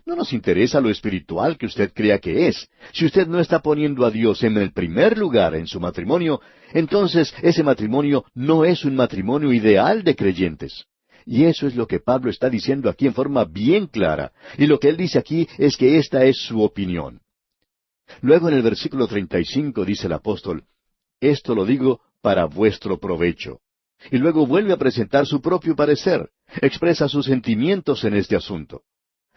No nos interesa lo espiritual que usted crea que es. Si usted no está poniendo a Dios en el primer lugar en su matrimonio, entonces ese matrimonio no es un matrimonio ideal de creyentes. Y eso es lo que Pablo está diciendo aquí en forma bien clara. Y lo que él dice aquí es que esta es su opinión. Luego en el versículo 35 dice el apóstol, esto lo digo para vuestro provecho. Y luego vuelve a presentar su propio parecer, expresa sus sentimientos en este asunto.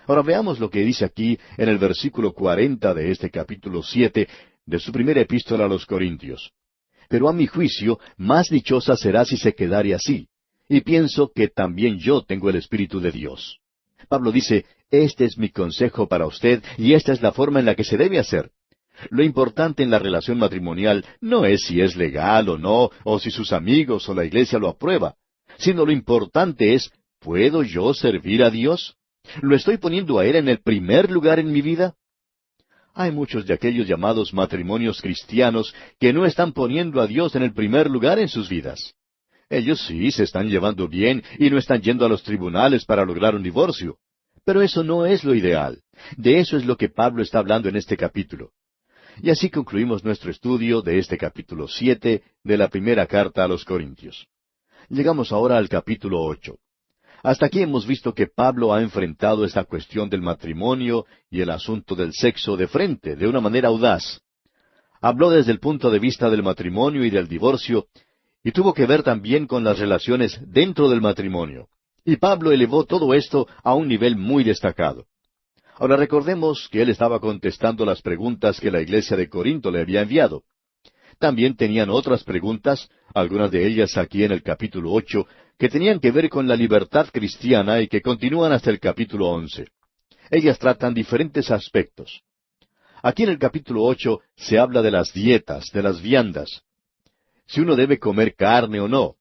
Ahora veamos lo que dice aquí en el versículo 40 de este capítulo 7 de su primera epístola a los Corintios. Pero a mi juicio, más dichosa será si se quedare así. Y pienso que también yo tengo el Espíritu de Dios. Pablo dice, este es mi consejo para usted y esta es la forma en la que se debe hacer. Lo importante en la relación matrimonial no es si es legal o no, o si sus amigos o la iglesia lo aprueba, sino lo importante es, ¿puedo yo servir a Dios? ¿Lo estoy poniendo a Él en el primer lugar en mi vida? Hay muchos de aquellos llamados matrimonios cristianos que no están poniendo a Dios en el primer lugar en sus vidas. Ellos sí se están llevando bien y no están yendo a los tribunales para lograr un divorcio. Pero eso no es lo ideal. De eso es lo que Pablo está hablando en este capítulo. Y así concluimos nuestro estudio de este capítulo 7 de la primera carta a los Corintios. Llegamos ahora al capítulo 8. Hasta aquí hemos visto que Pablo ha enfrentado esta cuestión del matrimonio y el asunto del sexo de frente, de una manera audaz. Habló desde el punto de vista del matrimonio y del divorcio, y tuvo que ver también con las relaciones dentro del matrimonio. Y Pablo elevó todo esto a un nivel muy destacado. Ahora recordemos que él estaba contestando las preguntas que la iglesia de Corinto le había enviado. También tenían otras preguntas, algunas de ellas aquí en el capítulo 8, que tenían que ver con la libertad cristiana y que continúan hasta el capítulo 11. Ellas tratan diferentes aspectos. Aquí en el capítulo 8 se habla de las dietas, de las viandas, si uno debe comer carne o no,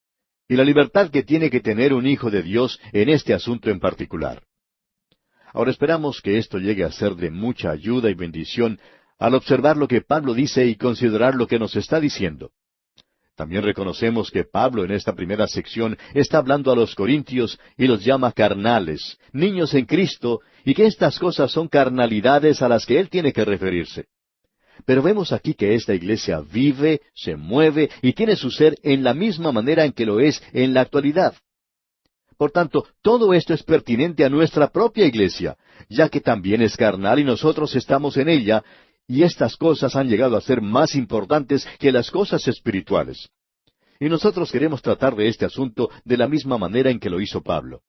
y la libertad que tiene que tener un hijo de Dios en este asunto en particular. Ahora esperamos que esto llegue a ser de mucha ayuda y bendición al observar lo que Pablo dice y considerar lo que nos está diciendo. También reconocemos que Pablo en esta primera sección está hablando a los corintios y los llama carnales, niños en Cristo, y que estas cosas son carnalidades a las que él tiene que referirse. Pero vemos aquí que esta iglesia vive, se mueve y tiene su ser en la misma manera en que lo es en la actualidad. Por tanto, todo esto es pertinente a nuestra propia iglesia, ya que también es carnal y nosotros estamos en ella, y estas cosas han llegado a ser más importantes que las cosas espirituales. Y nosotros queremos tratar de este asunto de la misma manera en que lo hizo Pablo.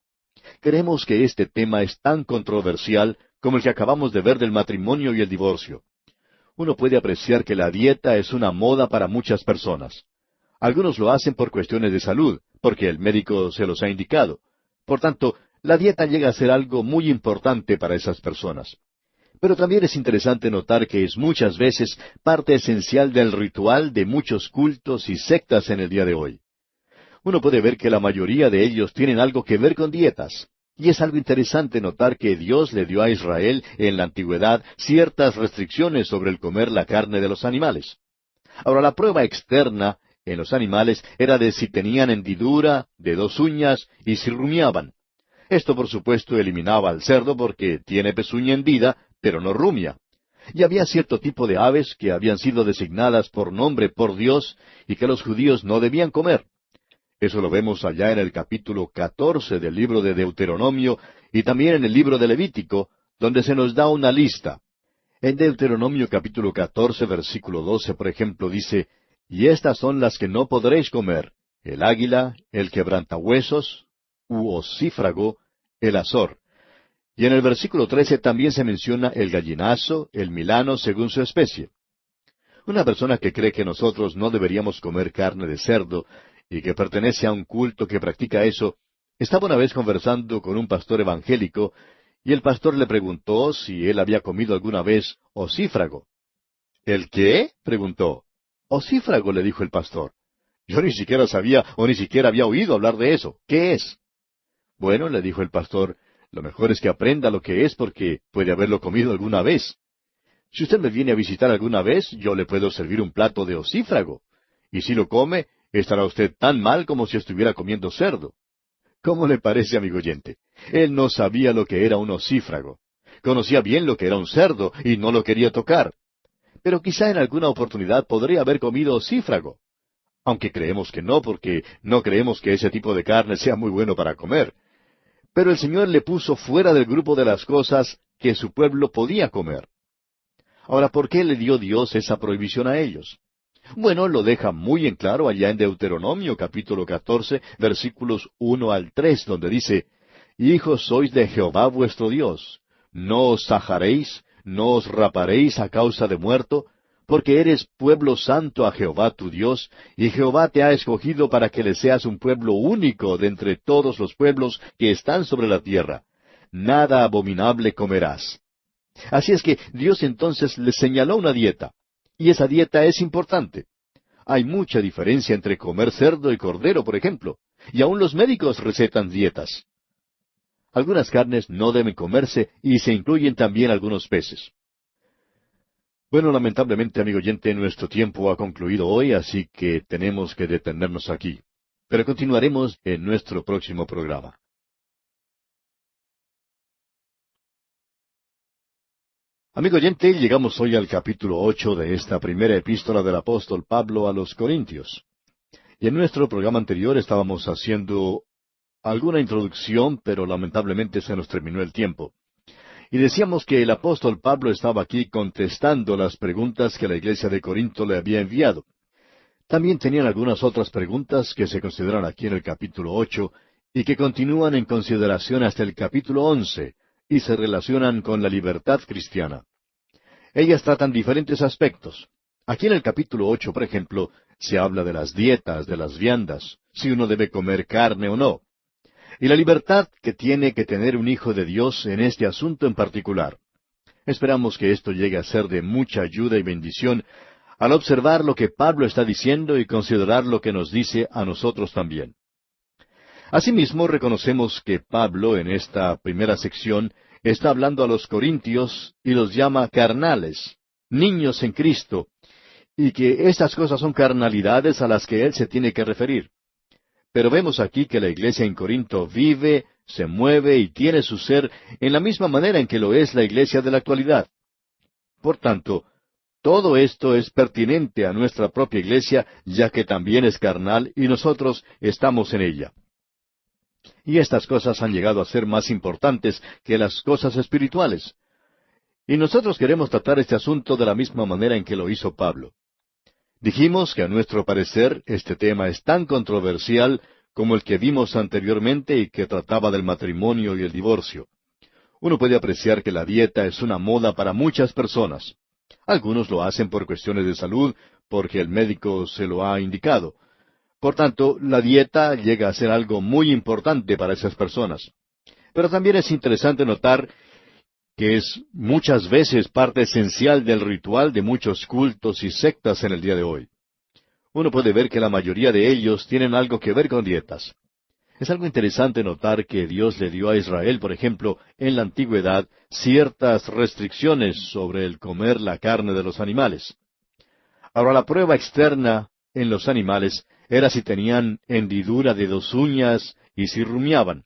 Creemos que este tema es tan controversial como el que acabamos de ver del matrimonio y el divorcio. Uno puede apreciar que la dieta es una moda para muchas personas. Algunos lo hacen por cuestiones de salud, porque el médico se los ha indicado. Por tanto, la dieta llega a ser algo muy importante para esas personas. Pero también es interesante notar que es muchas veces parte esencial del ritual de muchos cultos y sectas en el día de hoy. Uno puede ver que la mayoría de ellos tienen algo que ver con dietas. Y es algo interesante notar que Dios le dio a Israel en la antigüedad ciertas restricciones sobre el comer la carne de los animales. Ahora, la prueba externa en los animales era de si tenían hendidura, de 2 uñas y si rumiaban. Esto, por supuesto, eliminaba al cerdo porque tiene pezuña hendida, pero no rumia. Y había cierto tipo de aves que habían sido designadas por nombre por Dios y que los judíos no debían comer. Eso lo vemos allá en el capítulo 14 del libro de Deuteronomio y también en el libro de Levítico, donde se nos da una lista. En Deuteronomio capítulo 14, versículo 12, por ejemplo, dice, «Y estas son las que no podréis comer, el águila, el quebrantahuesos, u ocífrago, el azor». Y en el versículo 13 también se menciona el gallinazo, el milano, según su especie. Una persona que cree que nosotros no deberíamos comer carne de cerdo, y que pertenece a un culto que practica eso, estaba una vez conversando con un pastor evangélico, y el pastor le preguntó si él había comido alguna vez ocífrago. ¿El qué?, preguntó. Ocífrago, le dijo el pastor. Yo ni siquiera sabía o ni siquiera había oído hablar de eso. ¿Qué es? Bueno, le dijo el pastor, lo mejor es que aprenda lo que es porque puede haberlo comido alguna vez. Si usted me viene a visitar alguna vez, yo le puedo servir un plato de ocífrago. Y si lo come, estará usted tan mal como si estuviera comiendo cerdo. ¿Cómo le parece, amigo oyente? Él no sabía lo que era un ocífrago. Conocía bien lo que era un cerdo y no lo quería tocar. Pero quizá en alguna oportunidad podría haber comido ocífrago. Aunque creemos que no, porque no creemos que ese tipo de carne sea muy bueno para comer. Pero el Señor le puso fuera del grupo de las cosas que su pueblo podía comer. Ahora, ¿por qué le dio Dios esa prohibición a ellos? Bueno, lo deja muy en claro allá en Deuteronomio capítulo 14, versículos 1 al 3, donde dice, Hijos sois de Jehová vuestro Dios, no os sajaréis, no os raparéis a causa de muerto, porque eres pueblo santo a Jehová tu Dios, y Jehová te ha escogido para que le seas un pueblo único de entre todos los pueblos que están sobre la tierra. Nada abominable comerás. Así es que Dios entonces les señaló una dieta, y esa dieta es importante. Hay mucha diferencia entre comer cerdo y cordero, por ejemplo, y aun los médicos recetan dietas. Algunas carnes no deben comerse y se incluyen también algunos peces. Bueno, lamentablemente, amigo oyente, nuestro tiempo ha concluido hoy, así que tenemos que detenernos aquí. Pero continuaremos en nuestro próximo programa. Amigo oyente, llegamos hoy al capítulo 8 de esta primera epístola del apóstol Pablo a los Corintios. Y en nuestro programa anterior estábamos haciendo alguna introducción, pero lamentablemente se nos terminó el tiempo. Y decíamos que el apóstol Pablo estaba aquí contestando las preguntas que la iglesia de Corinto le había enviado. También tenían algunas otras preguntas que se consideran aquí en el capítulo 8 y que continúan en consideración hasta el capítulo 11 y se relacionan con la libertad cristiana. Ellas tratan diferentes aspectos. Aquí en el capítulo 8, por ejemplo, se habla de las dietas, de las viandas, si uno debe comer carne o no, y la libertad que tiene que tener un hijo de Dios en este asunto en particular. Esperamos que esto llegue a ser de mucha ayuda y bendición al observar lo que Pablo está diciendo y considerar lo que nos dice a nosotros también. Asimismo, reconocemos que Pablo, en esta primera sección, está hablando a los corintios y los llama carnales, niños en Cristo, y que estas cosas son carnalidades a las que él se tiene que referir. Pero vemos aquí que la iglesia en Corinto vive, se mueve y tiene su ser en la misma manera en que lo es la iglesia de la actualidad. Por tanto, todo esto es pertinente a nuestra propia iglesia, ya que también es carnal y nosotros estamos en ella. Y estas cosas han llegado a ser más importantes que las cosas espirituales. Y nosotros queremos tratar este asunto de la misma manera en que lo hizo Pablo. Dijimos que a nuestro parecer este tema es tan controversial como el que vimos anteriormente y que trataba del matrimonio y el divorcio. Uno puede apreciar que la dieta es una moda para muchas personas. Algunos lo hacen por cuestiones de salud, porque el médico se lo ha indicado. Por tanto, la dieta llega a ser algo muy importante para esas personas. Pero también es interesante notar que es muchas veces parte esencial del ritual de muchos cultos y sectas en el día de hoy. Uno puede ver que la mayoría de ellos tienen algo que ver con dietas. Es algo interesante notar que Dios le dio a Israel, por ejemplo, en la antigüedad, ciertas restricciones sobre el comer la carne de los animales. Ahora, la prueba externa en los animales era si tenían hendidura de 2 uñas y si rumiaban.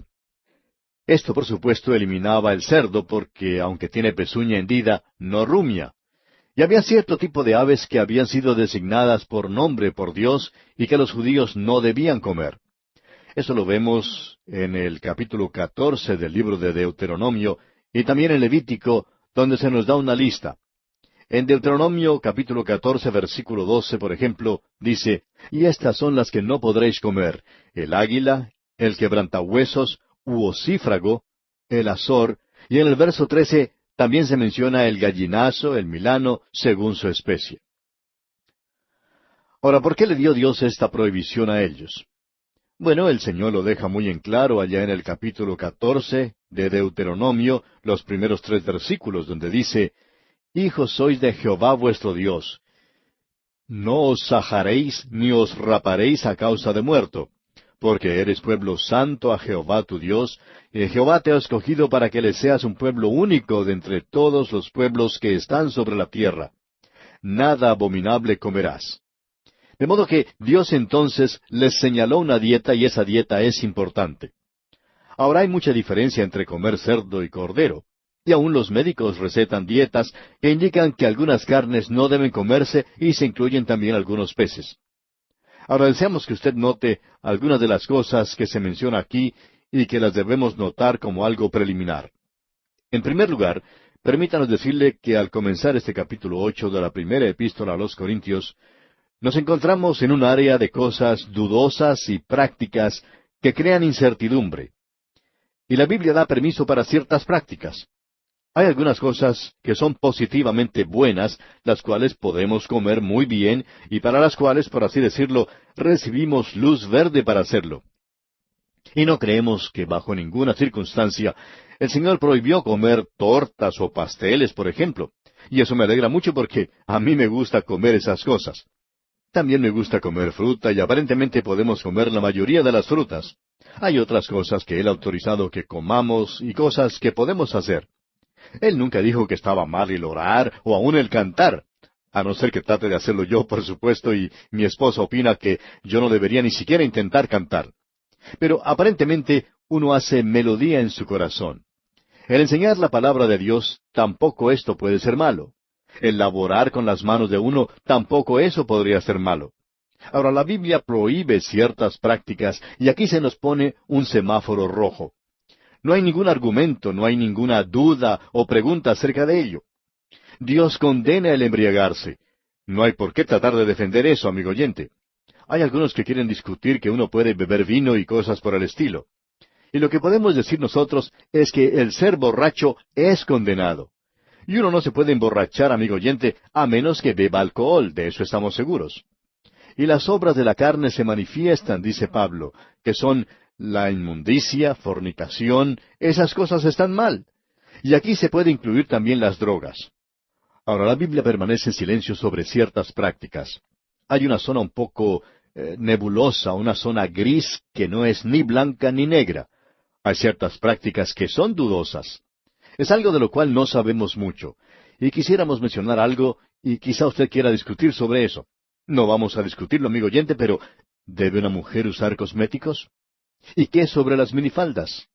Esto, por supuesto, eliminaba el cerdo porque, aunque tiene pezuña hendida, no rumia. Y había cierto tipo de aves que habían sido designadas por nombre por Dios y que los judíos no debían comer. Eso lo vemos en el capítulo 14 del libro de Deuteronomio y también en Levítico, donde se nos da una lista. En Deuteronomio capítulo 14, versículo 12, por ejemplo, dice, y estas son las que no podréis comer: el águila, el quebrantahuesos, u ocífrago, el azor, y en el verso 13 también se menciona el gallinazo, el milano, según su especie. Ahora, ¿por qué le dio Dios esta prohibición a ellos? Bueno, el Señor lo deja muy en claro allá en el capítulo 14 de Deuteronomio, los primeros 3 versículos, donde dice, Hijos sois de Jehová vuestro Dios. No os sajaréis ni os raparéis a causa de muerto, porque eres pueblo santo a Jehová tu Dios, y Jehová te ha escogido para que le seas un pueblo único de entre todos los pueblos que están sobre la tierra. Nada abominable comerás. De modo que Dios entonces les señaló una dieta y esa dieta es importante. Ahora hay mucha diferencia entre comer cerdo y cordero. Y aún los médicos recetan dietas que indican que algunas carnes no deben comerse y se incluyen también algunos peces. Ahora deseamos que usted note algunas de las cosas que se menciona aquí y que las debemos notar como algo preliminar. En primer lugar, permítanos decirle que al comenzar este capítulo 8 de la primera epístola a los Corintios, nos encontramos en un área de cosas dudosas y prácticas que crean incertidumbre. Y la Biblia da permiso para ciertas prácticas. Hay algunas cosas que son positivamente buenas, las cuales podemos comer muy bien y para las cuales, por así decirlo, recibimos luz verde para hacerlo. Y no creemos que bajo ninguna circunstancia el Señor prohibió comer tortas o pasteles, por ejemplo. Y eso me alegra mucho porque a mí me gusta comer esas cosas. También me gusta comer fruta y aparentemente podemos comer la mayoría de las frutas. Hay otras cosas que Él ha autorizado que comamos y cosas que podemos hacer. Él nunca dijo que estaba mal el orar o aún el cantar, a no ser que trate de hacerlo yo, por supuesto, y mi esposa opina que yo no debería ni siquiera intentar cantar. Pero aparentemente uno hace melodía en su corazón. El enseñar la palabra de Dios, tampoco esto puede ser malo. El laborar con las manos de uno, tampoco eso podría ser malo. Ahora, la Biblia prohíbe ciertas prácticas y aquí se nos pone un semáforo rojo. No hay ningún argumento, no hay ninguna duda o pregunta acerca de ello. Dios condena el embriagarse. No hay por qué tratar de defender eso, amigo oyente. Hay algunos que quieren discutir que uno puede beber vino y cosas por el estilo. Y lo que podemos decir nosotros es que el ser borracho es condenado. Y uno no se puede emborrachar, amigo oyente, a menos que beba alcohol, de eso estamos seguros. Y las obras de la carne se manifiestan, dice Pablo, que son la inmundicia, fornicación, esas cosas están mal. Y aquí se puede incluir también las drogas. Ahora, la Biblia permanece en silencio sobre ciertas prácticas. Hay una zona un poco nebulosa, una zona gris que no es ni blanca ni negra. Hay ciertas prácticas que son dudosas. Es algo de lo cual no sabemos mucho. Y quisiéramos mencionar algo, y quizá usted quiera discutir sobre eso. No vamos a discutirlo, amigo oyente, pero ¿debe una mujer usar cosméticos? ¿Y qué sobre las minifaldas?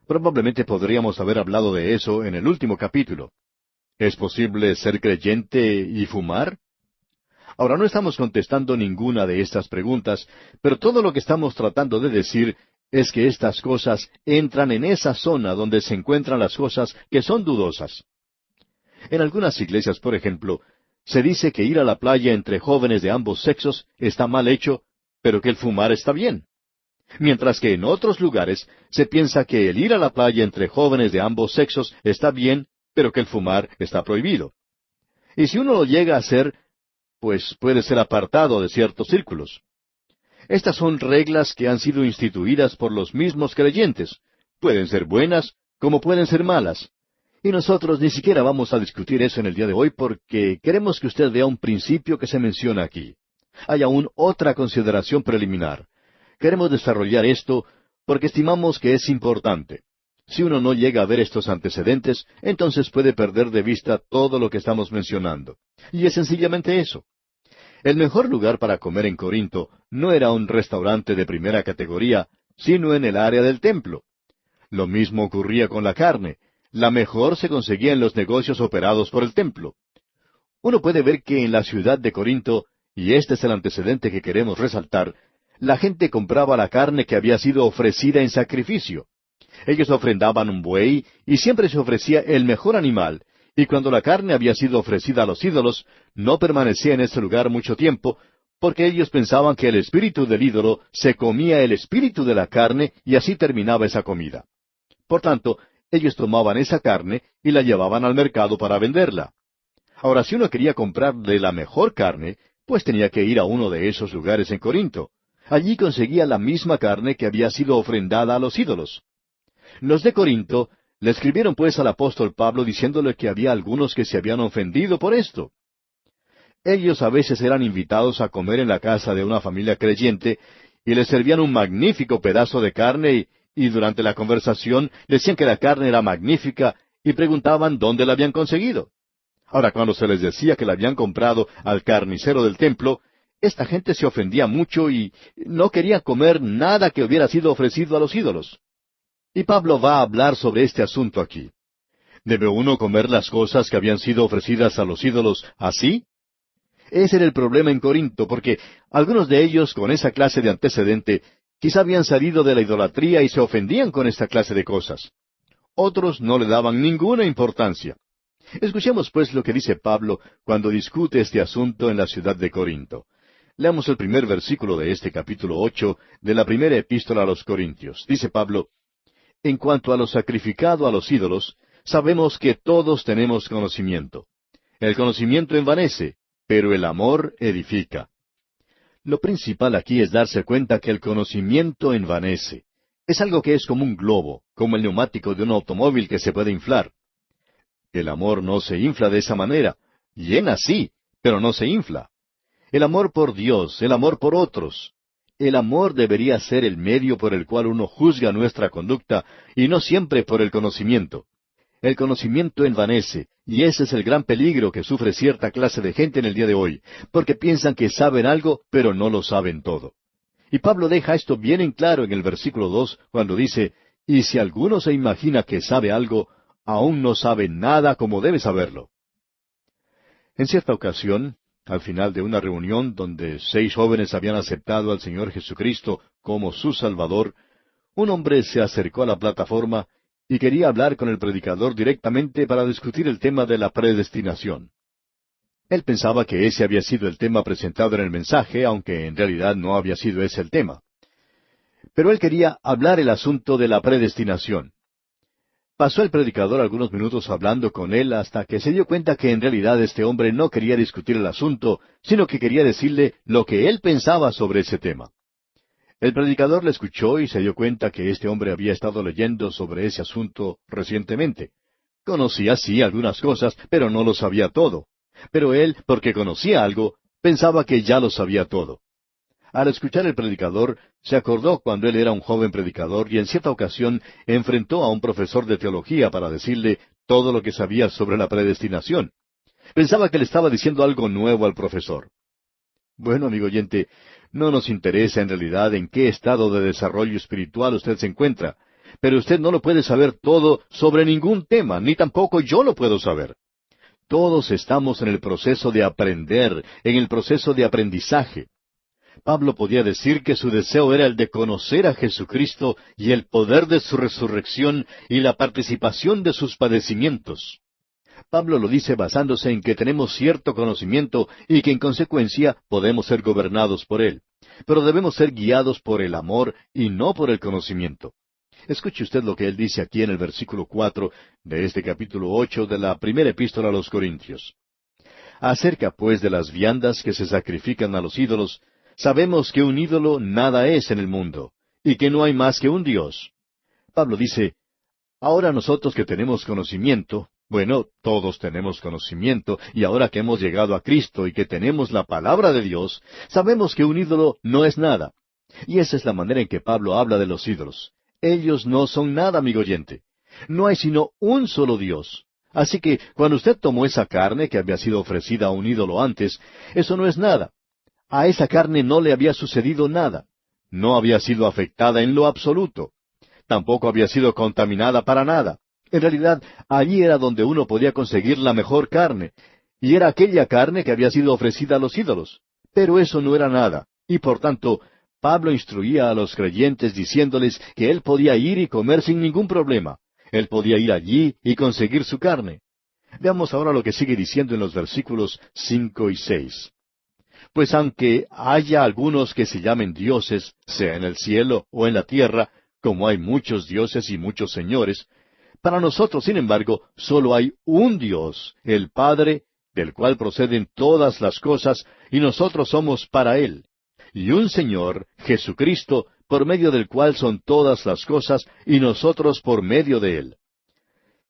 Probablemente podríamos haber hablado de eso en el último capítulo. ¿Es posible ser creyente y fumar? Ahora, no estamos contestando ninguna de estas preguntas, pero todo lo que estamos tratando de decir es que estas cosas entran en esa zona donde se encuentran las cosas que son dudosas. En algunas iglesias, por ejemplo, se dice que ir a la playa entre jóvenes de ambos sexos está mal hecho, pero que el fumar está bien. Mientras que en otros lugares se piensa que el ir a la playa entre jóvenes de ambos sexos está bien, pero que el fumar está prohibido. Y si uno lo llega a hacer, pues puede ser apartado de ciertos círculos. Estas son reglas que han sido instituidas por los mismos creyentes. Pueden ser buenas como pueden ser malas. Y nosotros ni siquiera vamos a discutir eso en el día de hoy porque queremos que usted vea un principio que se menciona aquí. Hay aún otra consideración preliminar. Queremos desarrollar esto porque estimamos que es importante. Si uno no llega a ver estos antecedentes, entonces puede perder de vista todo lo que estamos mencionando. Y es sencillamente eso. El mejor lugar para comer en Corinto no era un restaurante de primera categoría, sino en el área del templo. Lo mismo ocurría con la carne. La mejor se conseguía en los negocios operados por el templo. Uno puede ver que en la ciudad de Corinto, y este es el antecedente que queremos resaltar, la gente compraba la carne que había sido ofrecida en sacrificio. Ellos ofrendaban un buey y siempre se ofrecía el mejor animal, y cuando la carne había sido ofrecida a los ídolos, no permanecía en ese lugar mucho tiempo, porque ellos pensaban que el espíritu del ídolo se comía el espíritu de la carne y así terminaba esa comida. Por tanto, ellos tomaban esa carne y la llevaban al mercado para venderla. Ahora, si uno quería comprar de la mejor carne, pues tenía que ir a uno de esos lugares en Corinto. Allí conseguía la misma carne que había sido ofrendada a los ídolos. Los de Corinto le escribieron pues al apóstol Pablo diciéndole que había algunos que se habían ofendido por esto. Ellos a veces eran invitados a comer en la casa de una familia creyente y les servían un magnífico pedazo de carne y durante la conversación decían que la carne era magnífica y preguntaban dónde la habían conseguido. Ahora, cuando se les decía que la habían comprado al carnicero del templo, esta gente se ofendía mucho y no quería comer nada que hubiera sido ofrecido a los ídolos. Y Pablo va a hablar sobre este asunto aquí. ¿Debe uno comer las cosas que habían sido ofrecidas a los ídolos así? Ese era el problema en Corinto, porque algunos de ellos, con esa clase de antecedente, Quizá habían salido de la idolatría y se ofendían con esta clase de cosas. Otros no le daban ninguna importancia. Escuchemos pues lo que dice Pablo cuando discute este asunto en la ciudad de Corinto. Leamos el primer versículo de este capítulo 8 de la primera epístola a los Corintios. Dice Pablo: En cuanto a lo sacrificado a los ídolos, sabemos que todos tenemos conocimiento. El conocimiento envanece, pero el amor edifica. Lo principal aquí es darse cuenta que el conocimiento envanece. Es algo que es como un globo, como el neumático de un automóvil que se puede inflar. El amor no se infla de esa manera. Llena sí, pero no se infla. El amor por Dios, el amor por otros. El amor debería ser el medio por el cual uno juzga nuestra conducta y no siempre por el conocimiento. El conocimiento envanece, y ese es el gran peligro que sufre cierta clase de gente en el día de hoy, porque piensan que saben algo, pero no lo saben todo. Y Pablo deja esto bien en claro en el versículo 2, cuando dice: Y si alguno se imagina que sabe algo, aún no sabe nada como debe saberlo. En cierta ocasión, al final de una reunión donde 6 jóvenes habían aceptado al Señor Jesucristo como su Salvador, un hombre se acercó a la plataforma y quería hablar con el predicador directamente para discutir el tema de la predestinación. Él pensaba que ese había sido el tema presentado en el mensaje, aunque en realidad no había sido ese el tema. Pero él quería hablar el asunto de la predestinación. Pasó el predicador algunos minutos hablando con él hasta que se dio cuenta que en realidad este hombre no quería discutir el asunto, sino que quería decirle lo que él pensaba sobre ese tema. El predicador le escuchó y se dio cuenta que este hombre había estado leyendo sobre ese asunto recientemente. Conocía sí algunas cosas, pero no lo sabía todo. Pero él, porque conocía algo, pensaba que ya lo sabía todo. Al escuchar el predicador, se acordó cuando él era un joven predicador y en cierta ocasión enfrentó a un profesor de teología para decirle todo lo que sabía sobre la predestinación. Pensaba que le estaba diciendo algo nuevo al profesor. Bueno, amigo oyente, no nos interesa en realidad en qué estado de desarrollo espiritual usted se encuentra, pero usted no lo puede saber todo sobre ningún tema, ni tampoco yo lo puedo saber. Todos estamos en el proceso de aprender, en el proceso de aprendizaje. Pablo podía decir que su deseo era el de conocer a Jesucristo y el poder de su resurrección y la participación de sus padecimientos. Pablo lo dice basándose en que tenemos cierto conocimiento y que en consecuencia podemos ser gobernados por él. Pero debemos ser guiados por el amor y no por el conocimiento. Escuche usted lo que él dice aquí en el versículo 4 de este capítulo 8 de la primera epístola a los Corintios. Acerca pues de las viandas que se sacrifican a los ídolos, sabemos que un ídolo nada es en el mundo, y que no hay más que un Dios. Pablo dice: ahora nosotros que tenemos conocimiento, bueno, todos tenemos conocimiento, y ahora que hemos llegado a Cristo y que tenemos la palabra de Dios, sabemos que un ídolo no es nada. Y esa es la manera en que Pablo habla de los ídolos. Ellos no son nada, amigo oyente. No hay sino un solo Dios. Así que cuando usted tomó esa carne que había sido ofrecida a un ídolo antes, eso no es nada. A esa carne no le había sucedido nada. No había sido afectada en lo absoluto. Tampoco había sido contaminada para nada. En realidad, allí era donde uno podía conseguir la mejor carne. Y era aquella carne que había sido ofrecida a los ídolos. Pero eso no era nada. Y por tanto, Pablo instruía a los creyentes diciéndoles que él podía ir y comer sin ningún problema. Él podía ir allí y conseguir su carne. Veamos ahora lo que sigue diciendo en los versículos 5 y 6. Pues aunque haya algunos que se llamen dioses, sea en el cielo o en la tierra, como hay muchos dioses y muchos señores, para nosotros, sin embargo, solo hay un Dios, el Padre, del cual proceden todas las cosas, y nosotros somos para Él. Y un Señor, Jesucristo, por medio del cual son todas las cosas, y nosotros por medio de Él.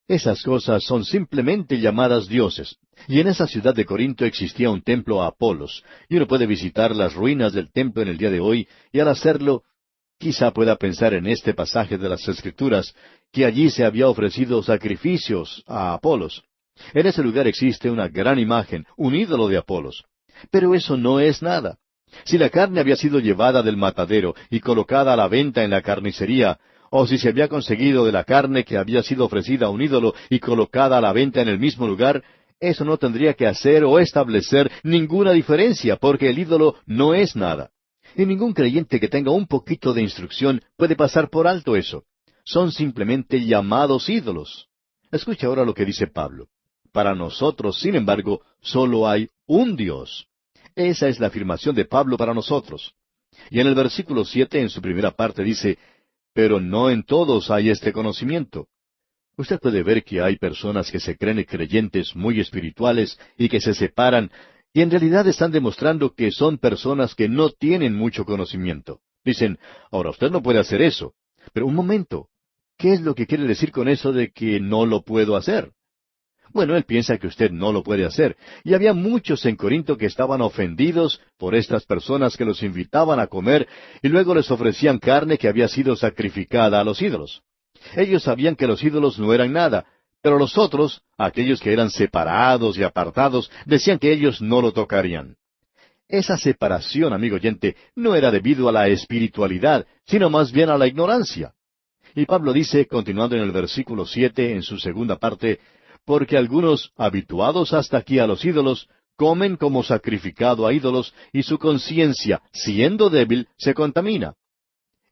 Esas cosas son simplemente llamadas dioses. Y en esa ciudad de Corinto existía un templo a Apolos, y uno puede visitar las ruinas del templo en el día de hoy, y al hacerlo, quizá pueda pensar en este pasaje de las Escrituras, que allí se había ofrecido sacrificios a Apolos. En ese lugar existe una gran imagen, un ídolo de Apolos. Pero eso no es nada. Si la carne había sido llevada del matadero y colocada a la venta en la carnicería, o si se había conseguido de la carne que había sido ofrecida a un ídolo y colocada a la venta en el mismo lugar, eso no tendría que hacer o establecer ninguna diferencia, porque el ídolo no es nada. Y ningún creyente que tenga un poquito de instrucción puede pasar por alto eso. Son simplemente llamados ídolos. Escucha ahora lo que dice Pablo. Para nosotros, sin embargo, solo hay un Dios. Esa es la afirmación de Pablo para nosotros. Y en el versículo 7, en su primera parte, dice, pero no en todos hay este conocimiento. Usted puede ver que hay personas que se creen creyentes muy espirituales y que se separan, y en realidad están demostrando que son personas que no tienen mucho conocimiento. Dicen, ahora usted no puede hacer eso. Pero un momento, ¿qué es lo que quiere decir con eso de que no lo puedo hacer? Bueno, él piensa que usted no lo puede hacer. Y había muchos en Corinto que estaban ofendidos por estas personas que los invitaban a comer y luego les ofrecían carne que había sido sacrificada a los ídolos. Ellos sabían que los ídolos no eran nada, pero los otros, aquellos que eran separados y apartados, decían que ellos no lo tocarían. Esa separación, amigo oyente, no era debido a la espiritualidad, sino más bien a la ignorancia. Y Pablo dice, continuando en el versículo 7, en su segunda parte, porque algunos, habituados hasta aquí a los ídolos, comen como sacrificado a ídolos, y su conciencia, siendo débil, se contamina.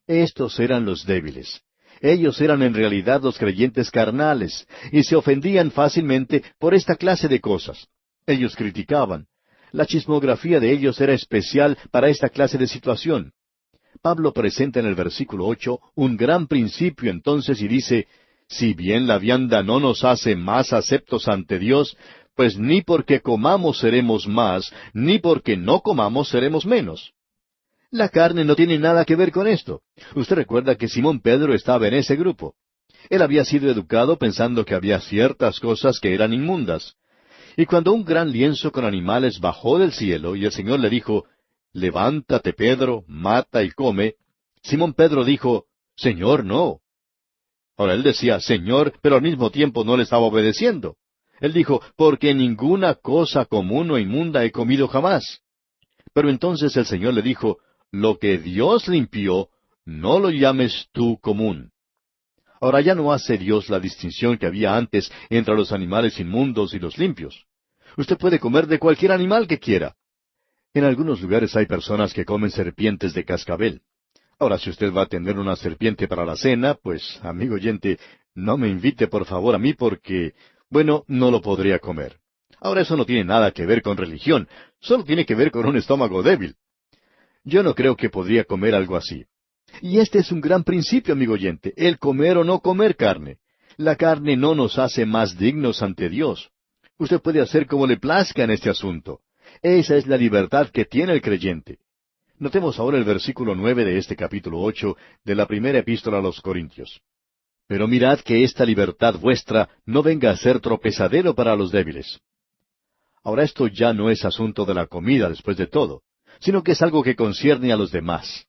Estos eran los débiles. Ellos eran en realidad los creyentes carnales, y se ofendían fácilmente por esta clase de cosas. Ellos criticaban. La chismografía de ellos era especial para esta clase de situación. Pablo presenta en el versículo 8 un gran principio entonces y dice, si bien la vianda no nos hace más aceptos ante Dios, pues ni porque comamos seremos más, ni porque no comamos seremos menos. La carne no tiene nada que ver con esto. Usted recuerda que Simón Pedro estaba en ese grupo. Él había sido educado pensando que había ciertas cosas que eran inmundas. Y cuando un gran lienzo con animales bajó del cielo y el Señor le dijo, levántate, Pedro, mata y come, Simón Pedro dijo, Señor, no. Ahora él decía, Señor, pero al mismo tiempo no le estaba obedeciendo. Él dijo, porque ninguna cosa común o inmunda he comido jamás. Pero entonces el Señor le dijo, lo que Dios limpió, no lo llames tú común. Ahora ya no hace Dios la distinción que había antes entre los animales inmundos y los limpios. Usted puede comer de cualquier animal que quiera. En algunos lugares hay personas que comen serpientes de cascabel. Ahora, si usted va a tener una serpiente para la cena, pues, amigo oyente, no me invite por favor a mí porque, bueno, no lo podría comer. Ahora, eso no tiene nada que ver con religión, solo tiene que ver con un estómago débil. Yo no creo que podría comer algo así. Y este es un gran principio, amigo oyente, el comer o no comer carne. La carne no nos hace más dignos ante Dios. Usted puede hacer como le plazca en este asunto. Esa es la libertad que tiene el creyente. Notemos ahora el versículo 9 de este capítulo 8 de la primera epístola a los Corintios. Pero mirad que esta libertad vuestra no venga a ser tropezadero para los débiles. Ahora esto ya no es asunto de la comida después de todo, sino que es algo que concierne a los demás.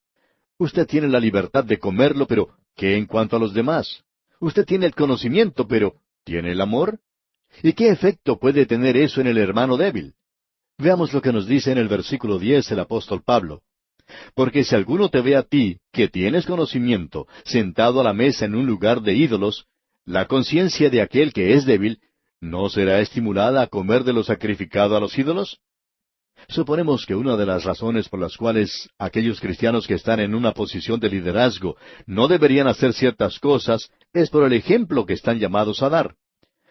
Usted tiene la libertad de comerlo, pero ¿qué en cuanto a los demás? Usted tiene el conocimiento, pero ¿tiene el amor? ¿Y qué efecto puede tener eso en el hermano débil? Veamos lo que nos dice en el versículo 10 el apóstol Pablo. Porque si alguno te ve a ti, que tienes conocimiento, sentado a la mesa en un lugar de ídolos, la conciencia de aquel que es débil, ¿no será estimulada a comer de lo sacrificado a los ídolos? Suponemos que una de las razones por las cuales aquellos cristianos que están en una posición de liderazgo no deberían hacer ciertas cosas es por el ejemplo que están llamados a dar.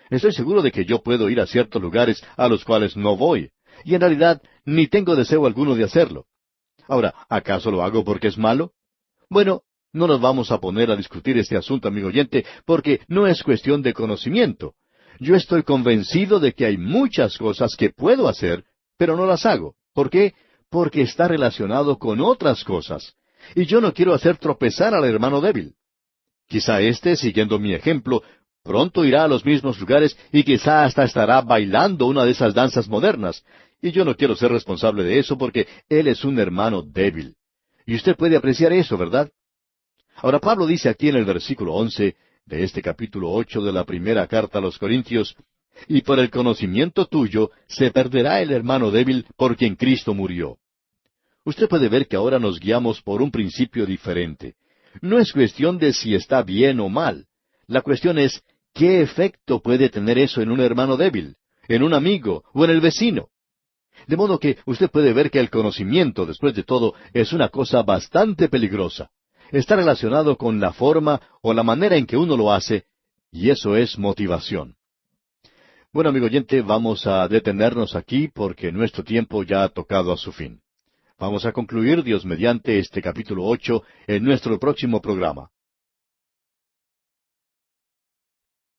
Estoy seguro de que yo puedo ir a ciertos lugares a los cuales no voy, y en realidad ni tengo deseo alguno de hacerlo. Ahora, ¿acaso lo hago porque es malo? Bueno, no nos vamos a poner a discutir este asunto, amigo oyente, porque no es cuestión de conocimiento. Yo estoy convencido de que hay muchas cosas que puedo hacer, pero no las hago. ¿Por qué? Porque está relacionado con otras cosas. Y yo no quiero hacer tropezar al hermano débil. Quizá éste, siguiendo mi ejemplo, pronto irá a los mismos lugares y quizá hasta estará bailando una de esas danzas modernas. Y yo no quiero ser responsable de eso porque él es un hermano débil. Y usted puede apreciar eso, ¿verdad? Ahora Pablo dice aquí en el versículo 11 de este capítulo 8 de la primera carta a los Corintios, y por el conocimiento tuyo se perderá el hermano débil por quien Cristo murió. Usted puede ver que ahora nos guiamos por un principio diferente. No es cuestión de si está bien o mal. La cuestión es, ¿qué efecto puede tener eso en un hermano débil, en un amigo o en el vecino? De modo que usted puede ver que el conocimiento, después de todo, es una cosa bastante peligrosa. Está relacionado con la forma o la manera en que uno lo hace, y eso es motivación. Bueno, amigo oyente, vamos a detenernos aquí porque nuestro tiempo ya ha tocado a su fin. Vamos a concluir, Dios mediante, este capítulo 8 en nuestro próximo programa.